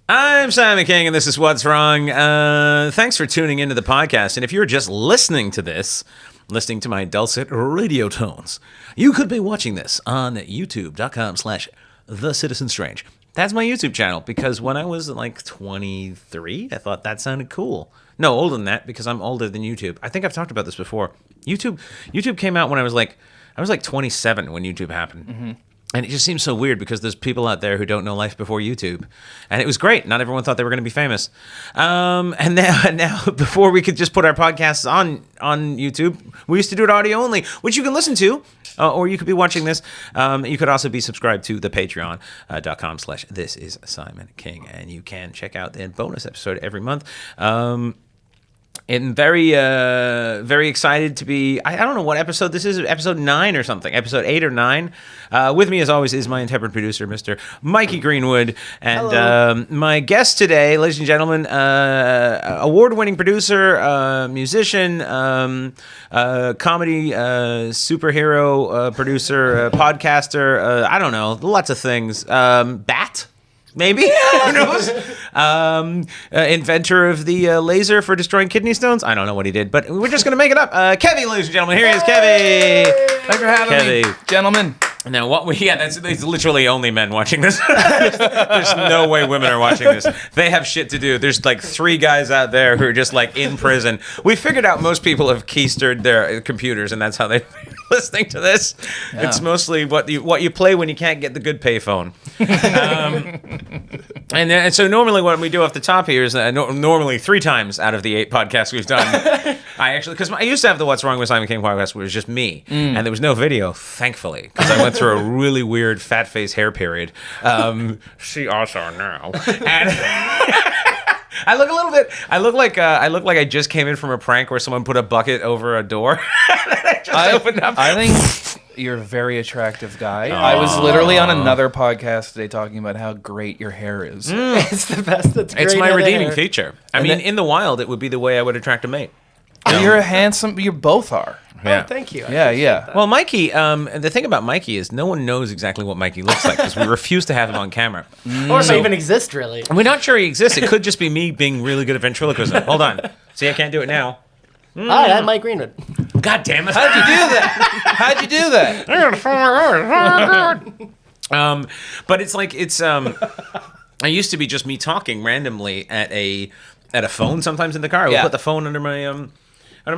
I'm Simon King, and this is What's Wrong. Thanks for tuning into the podcast. And if you're just listening to this, listening to my dulcet radio tones, you could be watching this on youtube.com/TheCitizenStrange. That's my YouTube channel, because when I was like 23, I thought that sounded cool. No, older than that, because I'm older than YouTube. I think I've talked about this before. YouTube came out when I was like 27 when YouTube happened. Mm-hmm. And it just seems so weird because there's people out there who don't know life before YouTube. And it was great. Not everyone thought they were going to be famous. And now, before we could just put our podcasts on YouTube, we used to do it audio only, which you can listen to, or you could be watching this. You could also be subscribed to the patreon.com/This is Simon King. And you can check out the bonus episode every month. And very excited to be. I don't know what episode this is. Episode 9 or something. Episode 8 or 9. With me, as always, is my intrepid producer, Mr. Mikey Greenwood, and my guest today, ladies and gentlemen, award-winning producer, musician, comedy superhero producer, podcaster. I don't know, lots of things. Bat. Maybe? Who knows? Inventor of the laser for destroying kidney stones? I don't know what he did, but we're just going to make it up. Kevvy, ladies and gentlemen. Here he is, Kevvy. Thanks for having me, gentlemen. Now, that's literally only men watching this. There's no way women are watching this. They have shit to do. There's like 3 guys out there who are just like in prison. We figured out most people have keystered their computers, and that's how they're listening to this. Yeah. It's mostly what you play when you can't get the good payphone. And so normally what we do off the top here is normally 3 times out of the 8 podcasts we've done, because I used to have the What's Wrong with Simon King podcast where it was just me, and there was no video, thankfully, because I went through a really weird fat face hair period. See also now. And I look like I just came in from a prank where someone put a bucket over a door. I opened up. I think you're a very attractive guy. I was literally on another podcast today talking about how great your hair is. It's the best. That's great. It's my redeeming feature. I mean, in the wild, it would be the way I would attract a mate. You're a handsome. You both are. Yeah. Oh, thank you. Yeah. Well, Mikey, the thing about Mikey is no one knows exactly what Mikey looks like because we refuse to have him on camera. Or if he even exists, really. We're not sure he exists. It could just be me being really good at ventriloquism. Hold on. See, I can't do it now. Hi, I'm Mike Greenwood. God damn it. How'd you do that? But it's like, I used to be just me talking randomly at a phone sometimes in the car. I would put the phone under my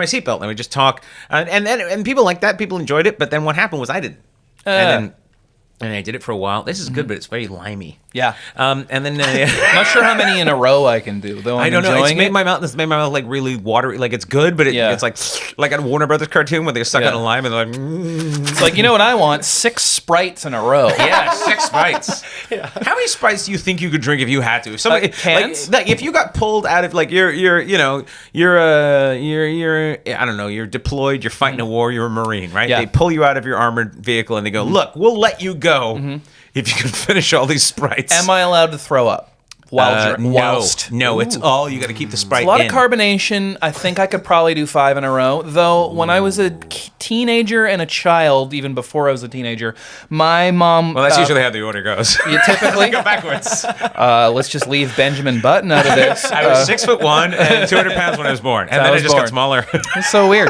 seatbelt, and we just talk, and people like that. People enjoyed it, but then what happened was I didn't, and I did it for a while. This is good, but it's very limey. Yeah. And then Not sure how many in a row I can do, though. I don't know. It's made my mouth like really watery. Like it's good, but it's like a Warner Brothers cartoon where they suck on a lime and they're like. It's like, you know what I want? 6 Sprites in a row. Yeah, 6 Sprites. How many Sprites do you think you could drink if you had to? If somebody cans? Like if you got pulled out of like you're I don't know, you're deployed, you're fighting a war, you're a Marine, right? Yeah. They pull you out of your armored vehicle and they go, look, we'll let you go if you can finish all these Sprites. Am I allowed to throw up? Whilst? No, it's all, you got to keep the Sprite in. A lot of carbonation. I think I could probably do 5 in a row. Though when I was a teenager and a child, even before I was a teenager, my mom... Well, that's usually how the order goes. You typically... Go backwards. Let's just leave Benjamin Button out of this. I was 6'1" and 200 pounds when I was born. And then I just got smaller. It's so weird.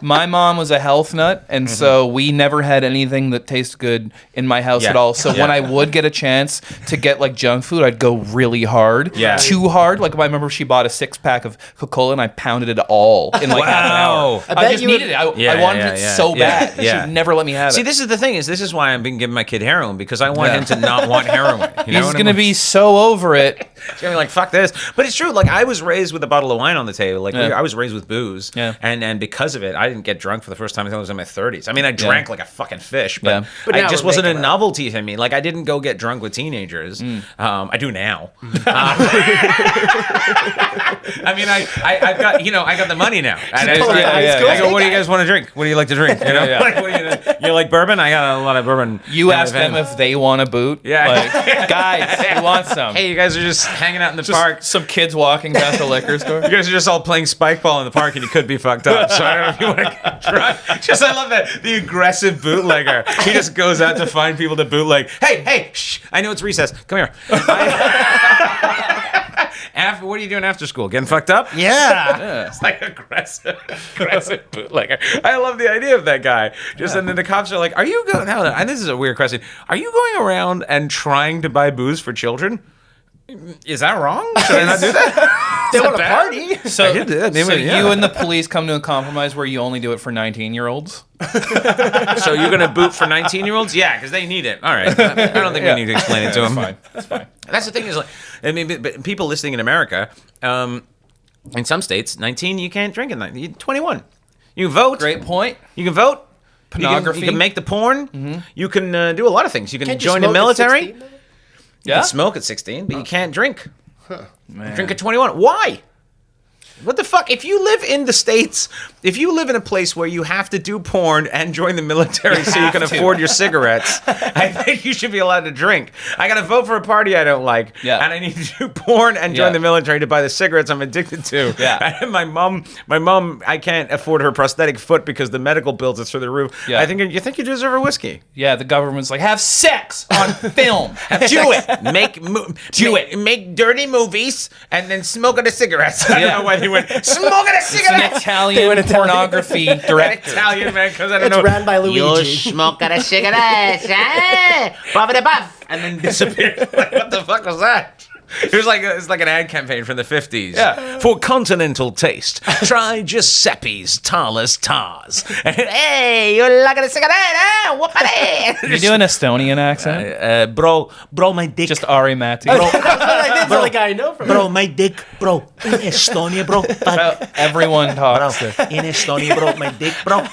My mom was a health nut, and so we never had anything that tasted good in my house at all. So when I would get a chance to get like junk food, I'd go really hard. Yeah. Too hard. Like I remember she bought a 6-pack of Coca-Cola and I pounded it all in like half an hour. I just needed it. I wanted it so bad. She would never let me have it. See, this is the thing this is why I've been giving my kid heroin, because I want him to not want heroin. He's going to be so over it. He's going to be like, fuck this. But it's true. Like I was raised with a bottle of wine on the table. Like I was raised with booze. Yeah. And because of it, I didn't get drunk for the first time until I was in my 30s. I mean, I drank like a fucking fish, but it just wasn't a novelty to me. Like I didn't go get drunk with teenagers. I do now. I mean, I've got I got the money now. I go, what do you guys want to drink? What do you like to drink? You know, like, you like bourbon? I got a lot of bourbon. You ask them if they want a boot. Yeah, like, guys, you want some? Hey, you guys are just hanging out in the park. Some kids walking past the liquor store. You guys are just all playing spike ball in the park, and you could be fucked up. So I don't know if you want to get drunk. I love that the aggressive bootlegger. He just goes out to find people to bootleg. Hey, shh! I know it's recess. Come here. What are you doing after school? Getting fucked up? Yeah. It's like aggressive bootlegger. I love the idea of that guy. And then the cops are like, "Are you going?" And this is a weird question. Are you going around and trying to buy booze for children? Is that wrong? Should I not do that? They want to party. So, I did. you and the police come to a compromise where you only do it for 19-year-olds? So you're going to boot for 19-year-olds? Yeah, because they need it. All right. I don't think we need to explain it to them. That's fine. That's the thing is, like, I mean, but people listening in America, in some states, 19, you can't drink at 19. You're 21. You can vote. Great point. You can vote. Pornography. You can make the porn. Mm-hmm. You can do a lot of things. You can Can't you join the smoke at military. 16? You can smoke at 16, but you can't drink. Drink at 21. Why? What the fuck? If you live in the States, if you live in a place where you have to do porn and join the military so you can afford your cigarettes, I think you should be allowed to drink. I got to vote for a party I don't like, and I need to do porn and join the military to buy the cigarettes I'm addicted to. Yeah. And my mom, I can't afford her prosthetic foot because the medical bills are through the roof. Yeah. I think you deserve a whiskey. Yeah, the government's like, have sex on film. Do it. Make dirty movies and then smoke the cigarettes. I don't know why they went smoking a It's an cigarette. Italian pornography director. Italian man, because I don't know. It's ran by Luigi. You smoke a cigarette, eh? Puff it puff. And then disappeared. Like, what the fuck was that? It's like an ad campaign from the 50s. Yeah. For continental taste, try Giuseppe's Tarless Tars. Hey, you like a cigarette, eh? Whoopity. You do an Estonian accent? Bro, my dick. Just Ari Matti. That's the only guy I know from Bro, my dick, bro. In Estonia, bro. Everyone talks. In Estonia, bro. My dick, bro.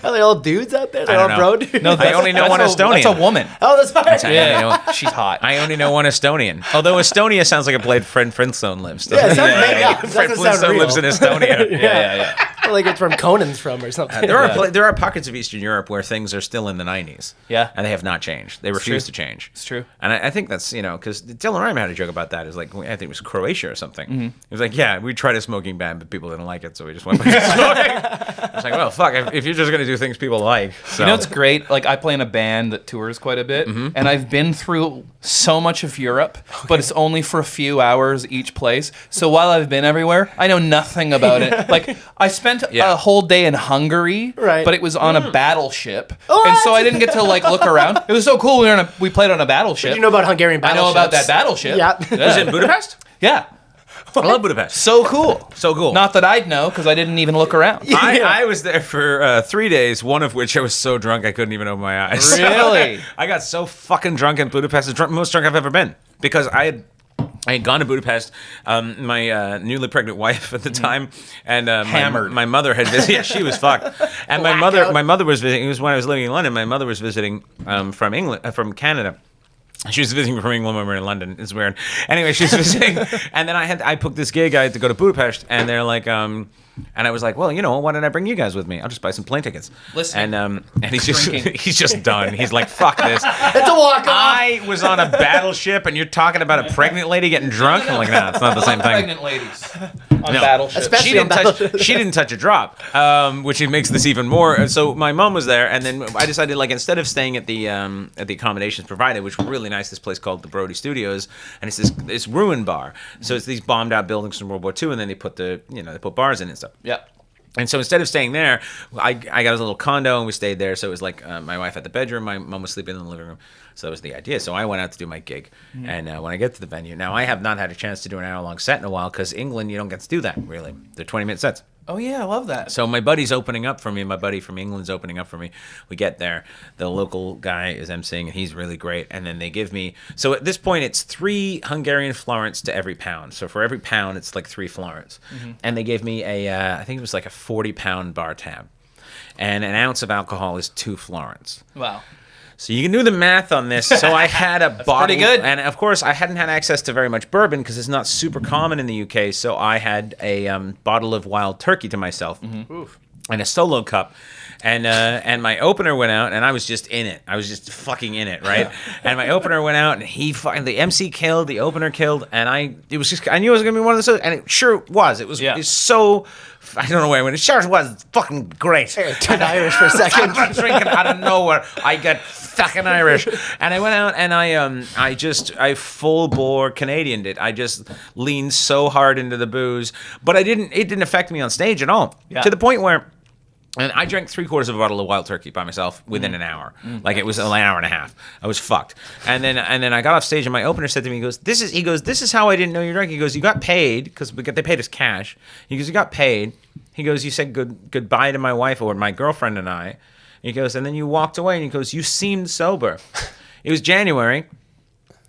Are they all dudes out there? They're I all don't bro know. dudes? No, I only know one Estonian. That's a woman. Oh, that's fine. Yeah, she's hot. I only know one Estonian. Although Estonia sounds like a place Fred Flintstone lives. Yeah, doesn't it it? sounds made up. It Fred doesn't sound Flintstone real. lives in Estonia. Yeah. Like it's from Conan's from or something. There are pockets of Eastern Europe where things are still in the 90s. Yeah. And they have not changed. They refuse to true. change. It's true. And I think that's, because Dylan Rhyme had a joke about that. Is like, I think it was Croatia or something. He was like, yeah, we tried a smoking ban, but people didn't like it, so we just went back to smoking. It's like, well, fuck, if you're just going to do things people like. So. You know what's great? Like, I play in a band that tours quite a bit, and I've been through so much of Europe, but it's only for a few hours each place. So while I've been everywhere, I know nothing about it. Like, I spent a whole day in Hungary, Right. but it was on a battleship, What? and so I didn't get to like look around. It was so cool. We played on a battleship. Did you know about Hungarian I know battleships? about that battleship. Yeah. Was it in Budapest? Yeah. I love Budapest. So cool. So cool. Not that I'd know, because I didn't even look around. I was there for 3 days, one of which I was so drunk I couldn't even open my eyes. Really? I got so fucking drunk in Budapest, the most drunk I've ever been, because I had gone to Budapest, my newly pregnant wife at the time, and Hammered. My mother had visited. Yeah, she was fucked. And my mother was visiting. It was when I was living in London. My mother was visiting from England, from Canada. She was visiting from England when we were in London. It's weird. Anyway, she was visiting, and then I booked this gig. I had to go to Budapest, and they're like, and I was like, well, why don't I bring you guys with me? I'll just buy some plane tickets. Listen, and he's drinking. just done. He's like, fuck this. It's a walk-off. I was on a battleship, and you're talking about a pregnant lady getting drunk. I'm like, nah, it's not the same thing. Pregnant ladies on battleships. Especially She on didn't battleships. touch. She didn't touch a drop, which makes this even more. So my mom was there, and then I decided, like, instead of staying at the accommodations provided, which were really nice, this place called the Brody Studios, and it's this ruin bar. So it's these bombed out buildings from World War II, and then they put they put bars in and stuff. Yeah. And so instead of staying there, I got a little condo and we stayed there. So it was like my wife had the bedroom, my mom was sleeping in the living room. So that was the idea. So I went out to do my gig. And when I get to the venue, now I have not had a chance to do an hour-long set in a while because England, you don't get to do that, really. They're 20-minute sets. Oh, yeah, I love that. So my buddy's opening up for me. My buddy from England's opening up for me. We get there. The local guy is emceeing, and he's really great. And then they give me... So at this point, it's 3 Hungarian florins to every pound. So for every pound, it's like 3 florins. And they gave me I think it was like a 40-pound bar tab. And an ounce of alcohol is 2 florins. Wow. So you can do the math on this. So I had a bottle. pretty good. And of course, I hadn't had access to very much bourbon because it's not super common in the UK. So I had a bottle of wild turkey to myself and a solo cup. And my opener went out, and I was just in it. I was just fucking in it, right? And my opener went out, and the MC killed, the opener killed, and I knew it was gonna be one of those, and it sure was. It was so. I don't know where I went. It sure was fucking great. Turned Irish for a second. I'm drinking out of nowhere. I got fucking Irish. And I went out and I full bore Canadianed it. I just leaned so hard into the booze, but it didn't affect me on stage at all. Yeah. To the point where, and I drank 3/4 of a bottle of Wild Turkey by myself within an hour. Like it was an hour and a half. I was fucked. And then I got off stage and my opener said to me, This is how I didn't know you drank. He goes, you got paid, because they paid us cash. He goes, you got paid. He goes, you said goodbye to my wife or my girlfriend and I. He goes, and then you walked away, and he goes, you seemed sober. It was January.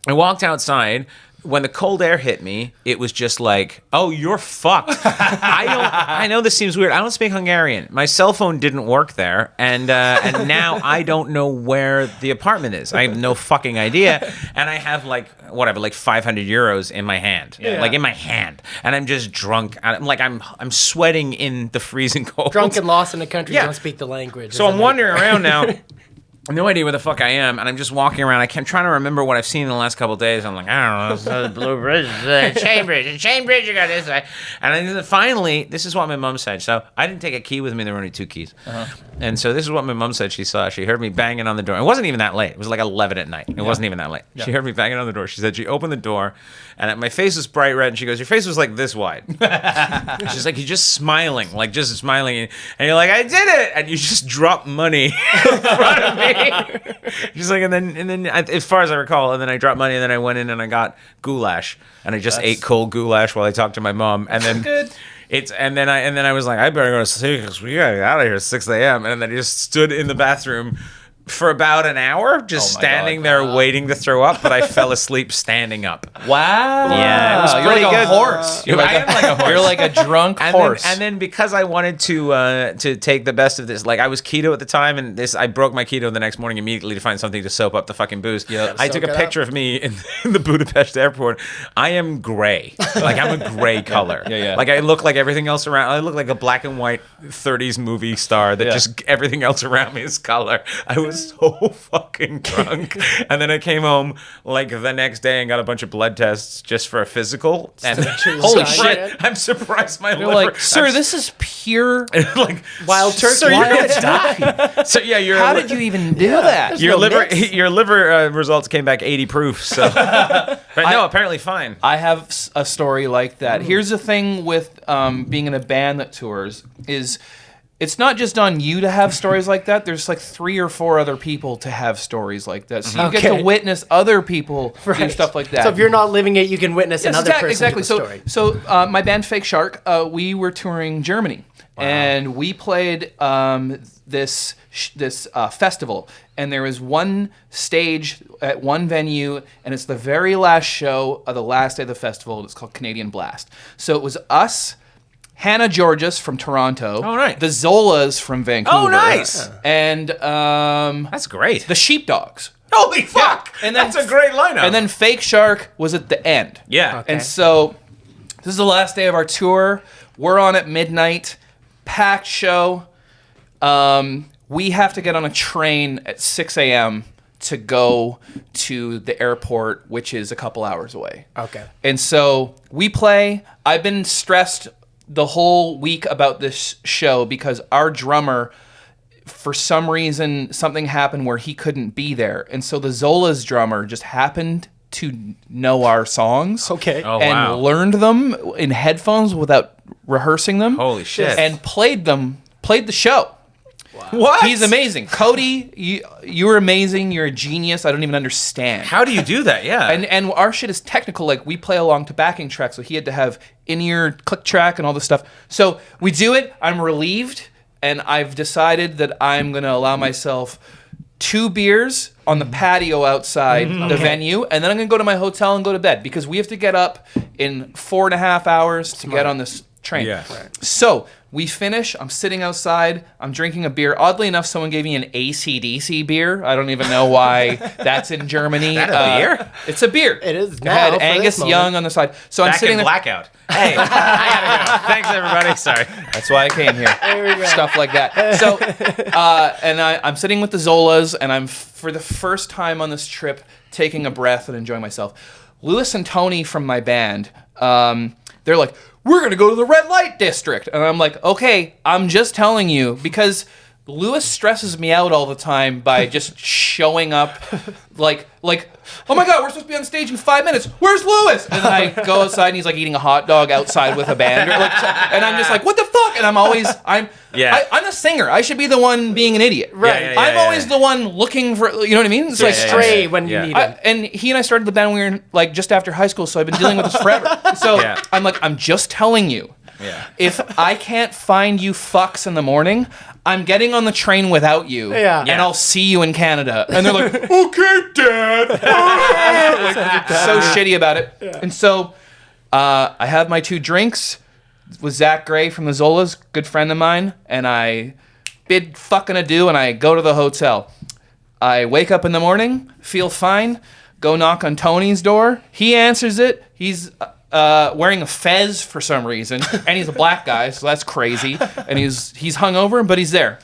I walked outside. When the cold air hit me, it was just like, oh, you're fucked. I know this seems weird. I don't speak Hungarian. My cell phone didn't work there, and now I don't know where the apartment is. I have no fucking idea, and I have like 500 euros in my hand, like in my hand, and I'm just drunk. I'm sweating in the freezing cold. Drunk and lost in a country Yeah. you don't speak the language. So I'm wandering around now. No idea where the fuck I am, and I'm just walking around. I'm trying to remember what I've seen in the last couple of days. I'm like, I don't know, the Blue Bridge, Chain Bridge, you got this way. And then finally, this is what my mom said. So I didn't take a key with me. There were only 2 keys. And so this is what my mom said she saw. She heard me banging on the door. It wasn't even that late. It was like 11 at night. It wasn't even that late. She heard me banging on the door. She said she opened the door, and my face was bright red, and she goes, your face was like this wide. She's like, you're just smiling. And you're like, I did it! And you just drop money in front of me. She's like, and then as far as I recall, and then I dropped money, and then I went in and I got goulash, and I just ate cold goulash while I talked to my mom, and then good. And then I was like, I better go to sleep because we gotta get out of here at 6 a.m. And then I just stood in the bathroom for about an hour, just standing there waiting to throw up, but I fell asleep standing up. Wow. Yeah, it was You're pretty like good. a horse. I am like a horse. You're like a drunk horse. And then because I wanted to take the best of this, like I was keto at the time, and I broke my keto the next morning immediately to find something to soap up the fucking booze. Yep. I took a picture of me in the Budapest airport. I am gray. Like I'm a gray color. Yeah. Like I look like everything else around. I look like a black and white 30s movie star that just everything else around me is color. I was so fucking drunk. And then I came home like the next day and got a bunch of blood tests just for a physical. And Holy shit. I'm surprised my You're liver. like, sir, this is pure like Wild turkey. So you're gonna die. So yeah, How did you even do that? your liver results came back 80 proof. So, but no, apparently fine. I have a story like that. Here's the thing with being in a band that tours is it's not just on you to have stories like that. There's like 3 or 4 other people to have stories like that. So you get to witness other people do stuff like that. So if you're not living it, you can witness another person exactly. do a story. So my band Fake Shark, we were touring Germany. Wow. And we played this festival, and there was one stage at one venue, and it's the very last show of the last day of the festival. It's called Canadian Blast. So it was us, Hannah Georges from Toronto, right. the Zolas from Vancouver, Oh, nice. and That's great. the Sheepdogs. Holy fuck! And then, that's a great lineup. And then Fake Shark was at the end. yeah. Okay. And so this is the last day of our tour. We're on at midnight, packed show. We have to get on a train at 6 a.m. to go to the airport, which is a couple hours away. Okay. And so we play. I've been stressed the whole week about this show because our drummer, for some reason, something happened where he couldn't be there. And so the Zola's drummer just happened to know our songs. Okay. Oh, and wow. learned them in headphones without rehearsing them. Holy shit. And played the show. What? He's amazing. Cody, you're amazing. You're a genius. I don't even understand. How do you do that? Yeah. And our shit is technical. Like, we play along to backing tracks, so he had to have in-ear click track and all this stuff. So we do it. I'm relieved, and I've decided that I'm going to allow myself 2 beers on the patio outside the venue, and then I'm going to go to my hotel and go to bed because we have to get up in 4.5 hours to get on this train. Yeah. Right. So we finish. I'm sitting outside. I'm drinking a beer. Oddly enough, someone gave me an AC/DC beer. I don't even know why that's in Germany. Is that a beer? It's a beer. It is It now had for Angus this moment. Young on the side. So I'm Back sitting in there. blackout. Hey, I gotta go. Thanks, everybody. Sorry. That's why I came here. There we go. Stuff like that. So, and I'm sitting with the Zolas, and I'm, for the first time on this trip, taking a breath and enjoying myself. Lewis and Tony from my band, they're like, we're going to go to the red light district. And I'm like, okay, I'm just telling you, because Lewis stresses me out all the time by just showing up like, oh my God, we're supposed to be on stage in 5 minutes. Where's Lewis? And then I go outside and he's like eating a hot dog outside with a band. And I'm just like, what the fuck? And I'm I'm a singer. I should be the one being an idiot. Right. I'm always the one looking for, you know what I mean? It's Stray when you need him. and he and I started the band when we were like just after high school, so I've been dealing with this forever. So I'm like, I'm just telling you. Yeah. If I can't find you fucks in the morning, I'm getting on the train without you, and I'll see you in Canada. And they're like, okay, Dad. So shitty about it. Yeah. And so I have my 2 drinks with Zach Gray from the Zolas, good friend of mine, and I bid fucking adieu, and I go to the hotel. I wake up in the morning, feel fine, go knock on Tony's door. He answers it. He's wearing a fez for some reason, and he's a black guy, so that's crazy. And he's hungover, but he's there.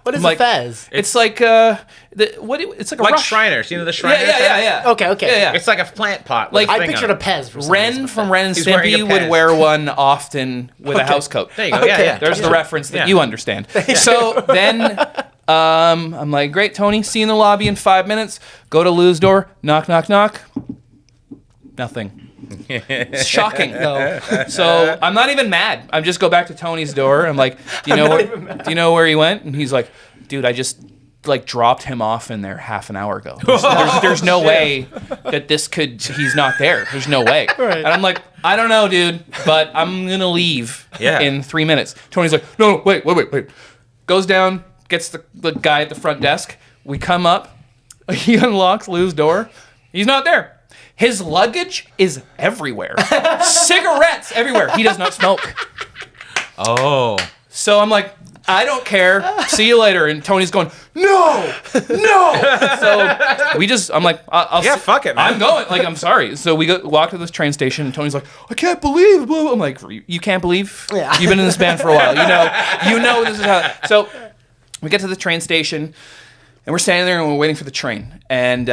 What is a fez? It's like it's like a rush. Shriners. You know the Shriners? Yeah. Okay. Yeah. It's like a plant pot. Like I pictured a Pez for some reason. Ren from Ren and He's wearing a Stimpy would Pez. wear one often with a house coat. There you go. Yeah. There's the reference that you understand. So then I'm like, great, Tony, see you in the lobby in 5 minutes. Go to Lou's door, knock, knock, knock. Nothing. It's shocking. No. So I'm not even mad. I just go back to Tony's door. I'm like, do you know where he went? And he's like, dude, I just like dropped him off in there half an hour ago. There's no way that he's not there. There's no way. Right. And I'm like, I don't know, dude, but I'm gonna leave in 3 minutes. Tony's like, no, wait. Goes down, gets the guy at the front desk. We come up. He unlocks Lou's door. He's not there. His luggage is everywhere. Cigarettes everywhere. He does not smoke. Oh. So I'm like, I don't care. See you later. And Tony's going, no. So I'm like, fuck it, man. I'm going. Like, I'm sorry. So we walk to this train station, and Tony's like, I can't believe. Blah, blah. I'm like, you can't believe? Yeah. You've been in this band for a while. You know this is how. So we get to the train station. And we're standing there and we're waiting for the train. And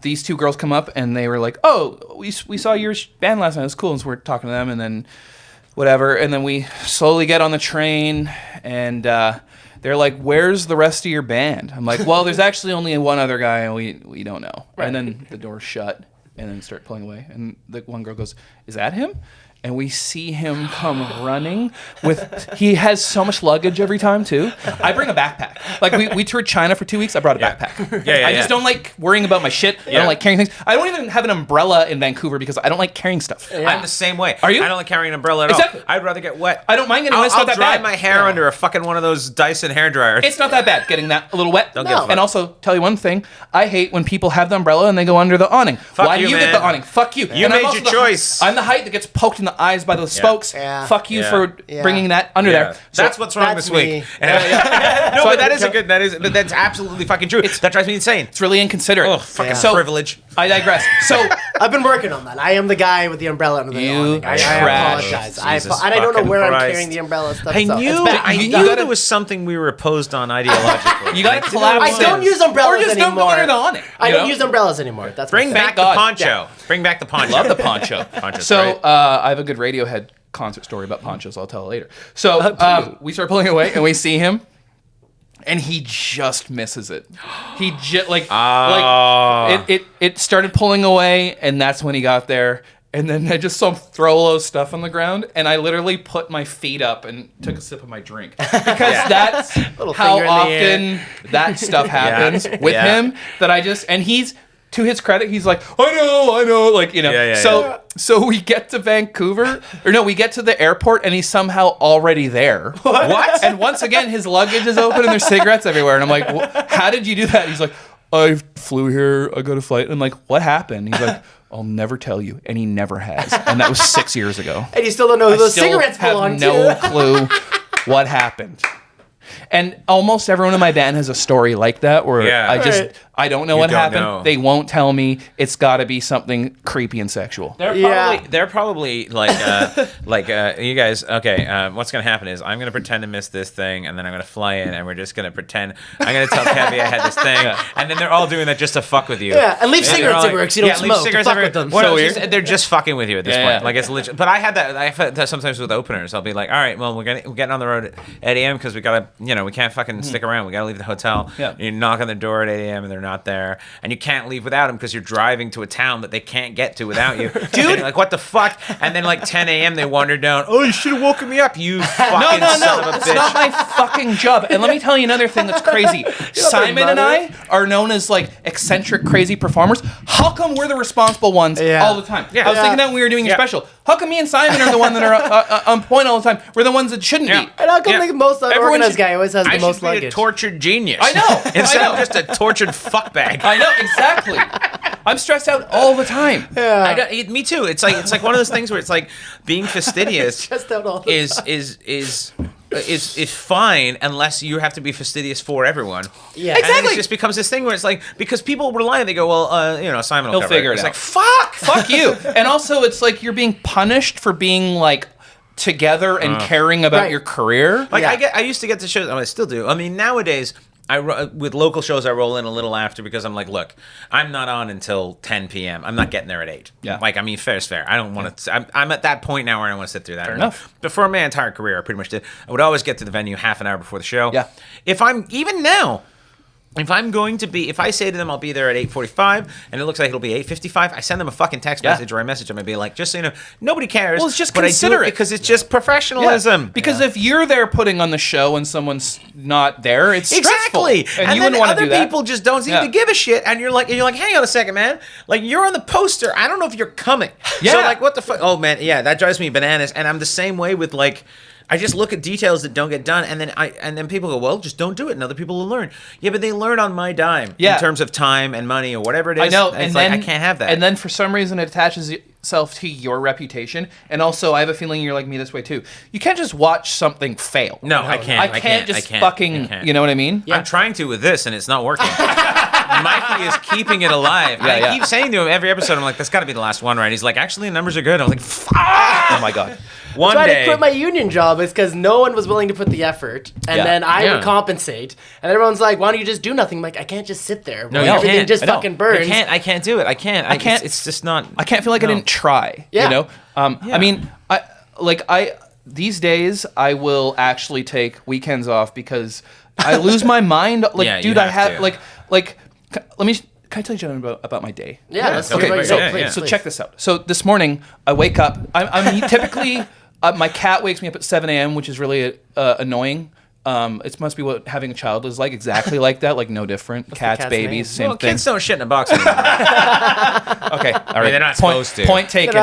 these 2 girls come up and they were like, oh, we saw your band last night. It was cool. And so we're talking to them and then whatever. And then we slowly get on the train and they're like, where's the rest of your band? I'm like, well, there's actually only one other guy and we don't know. Right. And then the door's shut and then start pulling away. And the one girl goes, is that him? And we see him come running he has so much luggage every time too. I bring a backpack. Like we toured China for 2 weeks. I brought a backpack. I just don't like worrying about my shit. I don't like carrying things. I don't even have an umbrella in Vancouver because I don't like carrying stuff. I'm the same way. Are you? I don't like carrying an umbrella at all. I'd rather get wet. I don't mind getting wet. It's not that dry bad. my hair under a fucking one of those Dyson hair dryers. It's not that bad getting that a little wet. Don't give a fuck. And also, tell you one thing. I hate when people have the umbrella and they go under the awning. Why do you get the awning? Fuck you. You made your choice. I'm the height that gets poked in the eyes by the spokes. Yeah. Fuck you for bringing that under there. So that's what's wrong this week. No, but that's absolutely fucking true. That drives me insane. It's really inconsiderate. Oh, fucking privilege. I digress. So I've been working on that. I am the guy with the umbrella under the awning. I apologize. I don't know where I'm carrying the umbrella stuff. I knew there was something we were opposed on ideologically. You got to collapse. I don't use umbrellas anymore. Don't go under the awning. I don't use umbrellas anymore. That's Bring back the poncho. Yeah. Bring back the poncho. Love the poncho. So I have a good Radiohead concert story about ponchos. I'll tell it later. So we start pulling away and we see him. And he just misses it. He just it started pulling away, and that's when he got there. And then I just saw him throw all those stuff on the ground, and I literally put my feet up and took a sip of my drink because that's how often that stuff happens with him. That and he's. To his credit, he's like, I know, like, you know. So we get to Vancouver, we get to the airport, and he's somehow already there. What? And once again, his luggage is open, and there's cigarettes everywhere. And I'm like, how did you do that? He's like, I flew here, I got a flight. And I'm like, what happened? He's like, I'll never tell you. And he never has. And that was 6 years ago. And you still don't know who those cigarettes belong to. I have no clue what happened. And almost everyone in my band has a story like that where I don't know what happened. They won't tell me. It's got to be something creepy and sexual. They're probably like you guys. Okay, what's gonna happen is I'm gonna pretend to miss this thing, and then I'm gonna fly in, and we're just gonna pretend. I'm gonna tell Kevvy I had this thing, and then they're all doing that just to fuck with you. Yeah, and leave cigarettes everywhere because you don't smoke. Leave cigarettes everywhere. Them. So weird. They're just fucking with you at this point. Like it's legit. But I had that sometimes with openers. I'll be like, all right, well we're getting on the road at 8 a.m. because we gotta, we can't fucking stick around. We gotta leave the hotel. Yeah. You knock on the door at 8 a.m. and they're not there, and you can't leave without them because you're driving to a town that they can't get to without you. Dude, like what the fuck? And then like 10 a.m. they wander down. Oh, you should have woken me up, you fucking son of a bitch. It's not my fucking job. And let me tell you another thing that's crazy. Simon and I are known as like eccentric, crazy performers. How come we're the responsible ones all the time? I was thinking that when we were doing your special. How come me and Simon are the one that are on point all the time? We're the ones that shouldn't be. And how come the most unorganized guy always has the most luggage? I should be a tortured genius. I know. Instead of just a tortured fuckbag. I know, exactly. I'm stressed out all the time. Yeah. Me too. It's like one of those things where it's like being fastidious is fine unless you have to be fastidious for everyone. Yeah, exactly. And it just becomes this thing where it's like, because people rely and they go, well, Simon will He'll figure it out. It's like, fuck you. And also, it's like you're being punished for being like together and caring about your career. Like I used to get to shows. I still do. I mean, nowadays. With local shows, I roll in a little after because I'm like, look, I'm not on until 10 p.m. I'm not getting there at 8. Yeah. Like, I mean, fair is fair. I don't want to. I'm at that point now where I don't want to sit through that. Fair enough. But for my entire career, I pretty much did. I would always get to the venue half an hour before the show. Yeah. If I say to them I'll be there at 8:45 and it looks like it'll be 8:55, I send them a fucking text message or I message them and be like, just so you know, nobody cares. Well, it's just but considerate. I do it because it's just professionalism. Yeah. Because if you're there putting on the show and someone's not there, it's stressful. Exactly. And you wouldn't want to do that. Other people just don't seem to give a shit, and you're like, hang on a second, man. Like, you're on the poster. I don't know if you're coming. Yeah. So like, what the fuck? Oh man, yeah, that drives me bananas. And I'm the same way with like. I just look at details that don't get done, and then people go, well, just don't do it, and other people will learn. Yeah, but they learn on my dime in terms of time and money or whatever it is. I know, and then I can't have that. And then for some reason it attaches itself to your reputation, and also I have a feeling you're like me this way too. You can't just watch something fail. No, I can't. I can't just fucking. You know what I mean? Yeah. I'm trying to with this, and it's not working. Mikey is keeping it alive. I keep saying to him every episode, I'm like, that's got to be the last one, right? He's like, actually, the numbers are good. I'm like, fuck! Oh my god. One day, I quit my union job is because no one was willing to put the effort, and then I would compensate, and everyone's like, "Why don't you just do nothing?" I'm like, I can't just sit there. No, everything just fucking burns. I can't do it. I can't. It's just not. I can't feel like I didn't try. Yeah. You know. I mean, I these days I will actually take weekends off because I lose my mind. Like, dude, I have like. Let me. Can I tell you something about my day? Yeah, let's okay. Please. So check this out. So this morning I wake up. I'm typically my cat wakes me up at 7 a.m., which is really annoying. It must be what having a child is like, exactly like that, like no different. Cats, babies, same thing. Kids don't shit in a box anymore. Okay, all right. I mean, they're not supposed to. Point taken.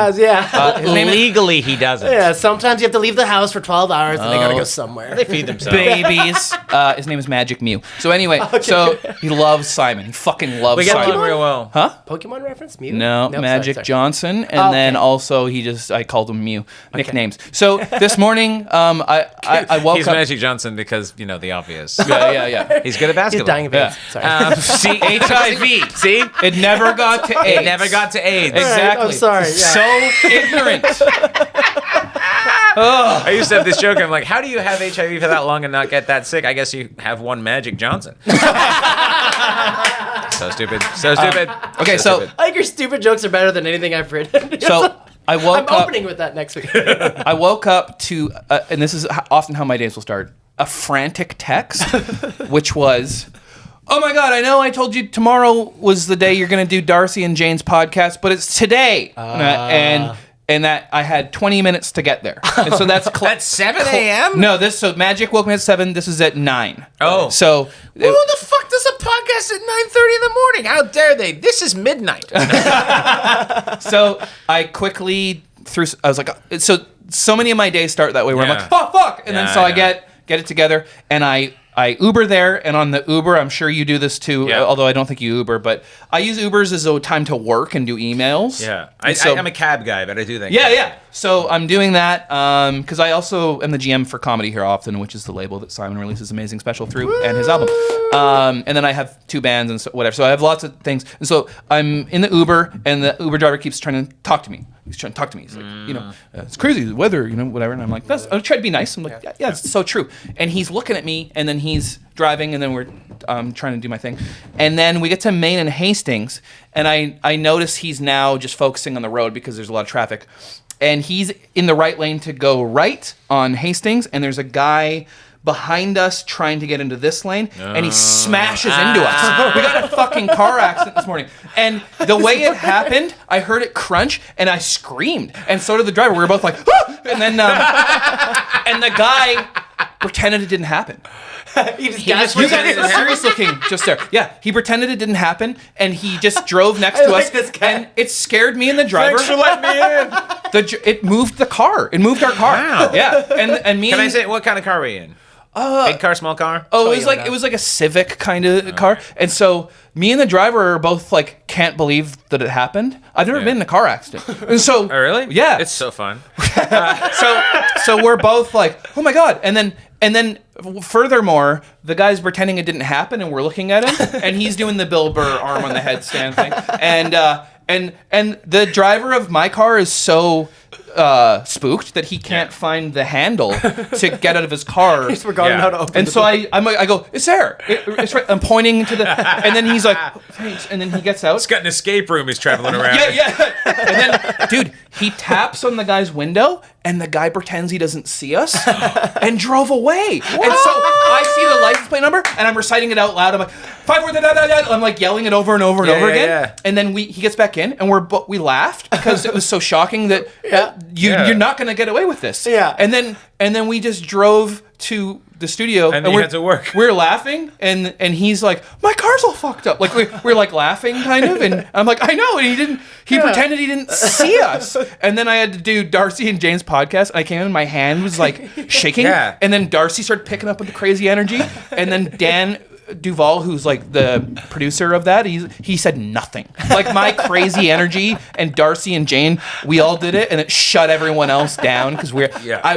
Legally, he doesn't. Yeah, sometimes you have to leave the house for 12 hours and they gotta go somewhere. They feed themselves. Babies. His name is Magic Mew. So anyway, so he loves Simon. He fucking loves Simon. We get along real well. Huh? Pokemon reference? Mew? No, Magic Johnson, and then also I called him Mew. Nicknames. So this morning, I woke up. He's Magic Johnson because the obvious. Yeah. He's good at basketball. He's dying of AIDS. Sorry. See, HIV. See, it never got to AIDS. It never got to AIDS. Exactly. I'm sorry. Yeah. So ignorant. I used to have this joke. I'm like, how do you have HIV for that long and not get that sick? I guess you have one Magic Johnson. So stupid. Okay, so I think your stupid jokes are better than anything I've written. So I woke up. I'm opening with that next week. I woke up to, and this is often how my days will start, a frantic text, which was, oh my God, I know I told you tomorrow was the day you're going to do Darcy and Jane's podcast, but it's today. And that I had 20 minutes to get there. And so that's... At 7 a.m.? No, so Magic woke me at 7. This is at 9. Oh. So... Who the fuck does a podcast at 9:30 in the morning? How dare they? This is midnight. So I quickly I was like... So many of my days start that way where I'm like, oh, fuck! And then I get it together, and I I Uber there, and on the Uber, I'm sure you do this too, although I don't think you Uber, but I use Ubers as a time to work and do emails. Yeah. I'm a cab guy, but I do that. Yeah. So I'm doing that because I also am the GM for Comedy Here Often, which is the label that Simon releases Amazing Special through and his album. And then I have 2 bands and whatever. So I have lots of things. And so I'm in the Uber, and the Uber driver keeps trying to talk to me. He's trying to talk to me. He's like, it's crazy, the weather, whatever. And I'm like, I'll try to be nice. I'm like, yeah, it's so true. And he's looking at me, and then he's driving, and then we're trying to do my thing. And then we get to Main and Hastings, and I notice he's now just focusing on the road because there's a lot of traffic. And he's in the right lane to go right on Hastings, and there's a guy behind us trying to get into this lane, and he smashes into us. We got a fucking car accident this morning. And the way it happened, I heard it crunch, and I screamed. And so did the driver. We were both like, ah! And then, and the guy pretended it didn't happen. You guys are serious looking just there. Yeah, he pretended it didn't happen, and he just drove next to us. This guy. And it scared me and the driver. Thanks for letting me in. It moved the car. It moved our car. Wow. Yeah. And me. Can I say what kind of car were you in? Big car, small car? Oh, it was like a Civic kind of car. And so me and the driver are both like can't believe that it happened. I've never been in a car accident. And so Oh, really? Yeah. It's so fun. So we're both like, "Oh my god." And then furthermore, the guy's pretending it didn't happen, and we're looking at him, and he's doing the Bill Burr arm on the headstand thing. And the driver of my car is so spooked that he can't find the handle to get out of his car. He's forgotten how to open And the so door. I go, it's there. It's right. I'm pointing to the, and then he's like, oh, thanks. And then he gets out. He's got an escape room he's traveling around. Yeah. And then, dude, he taps on the guy's window, and the guy pretends he doesn't see us and drove away. And so I see the license plate number, and I'm reciting it out loud. I'm like, 543. I'm like yelling it over and over and over again. Yeah. And then he gets back in, and we laughed because it was so shocking that you're not going to get away with this. Yeah. And then we just drove to the studio, And then you had to work. We're laughing, and he's like, my car's all fucked up. Like we're like laughing kind of, and I'm like, I know, and he pretended he didn't see us. And then I had to do Darcy and Jane's podcast, and I came in, my hand was like shaking, and then Darcy started picking up with the crazy energy, and then Dan Duval, who's like the producer of that, he said nothing. Like my crazy energy and Darcy and Jane, we all did it, and it shut everyone else down because I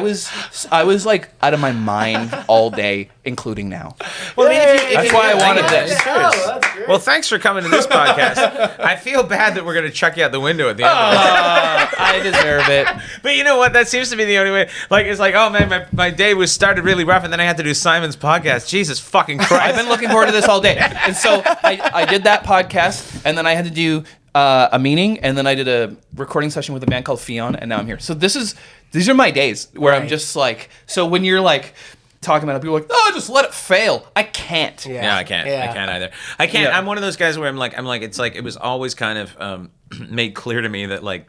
was like out of my mind all day, including now. Well, I mean, That's why I wanted this. Well, thanks for coming to this podcast. I feel bad that we're going to chuck you out the window at the end of it. I deserve it. But you know what? That seems to be the only way. Like, it's like, oh man, my day was started really rough, and then I had to do Simon's podcast. Jesus fucking Christ. I've been looking forward to this all day. And so I did that podcast, and then I had to do a meeting, and then I did a recording session with a band called Fion, and now I'm here. So these are my days where I'm just like, so when you're like talking about it, people are like, oh, just let it fail. I can't. Yeah, I can't. Yeah. I can't either. I can't. Yeah. I'm one of those guys where I'm like, it's like, it was always kind of made clear to me that like,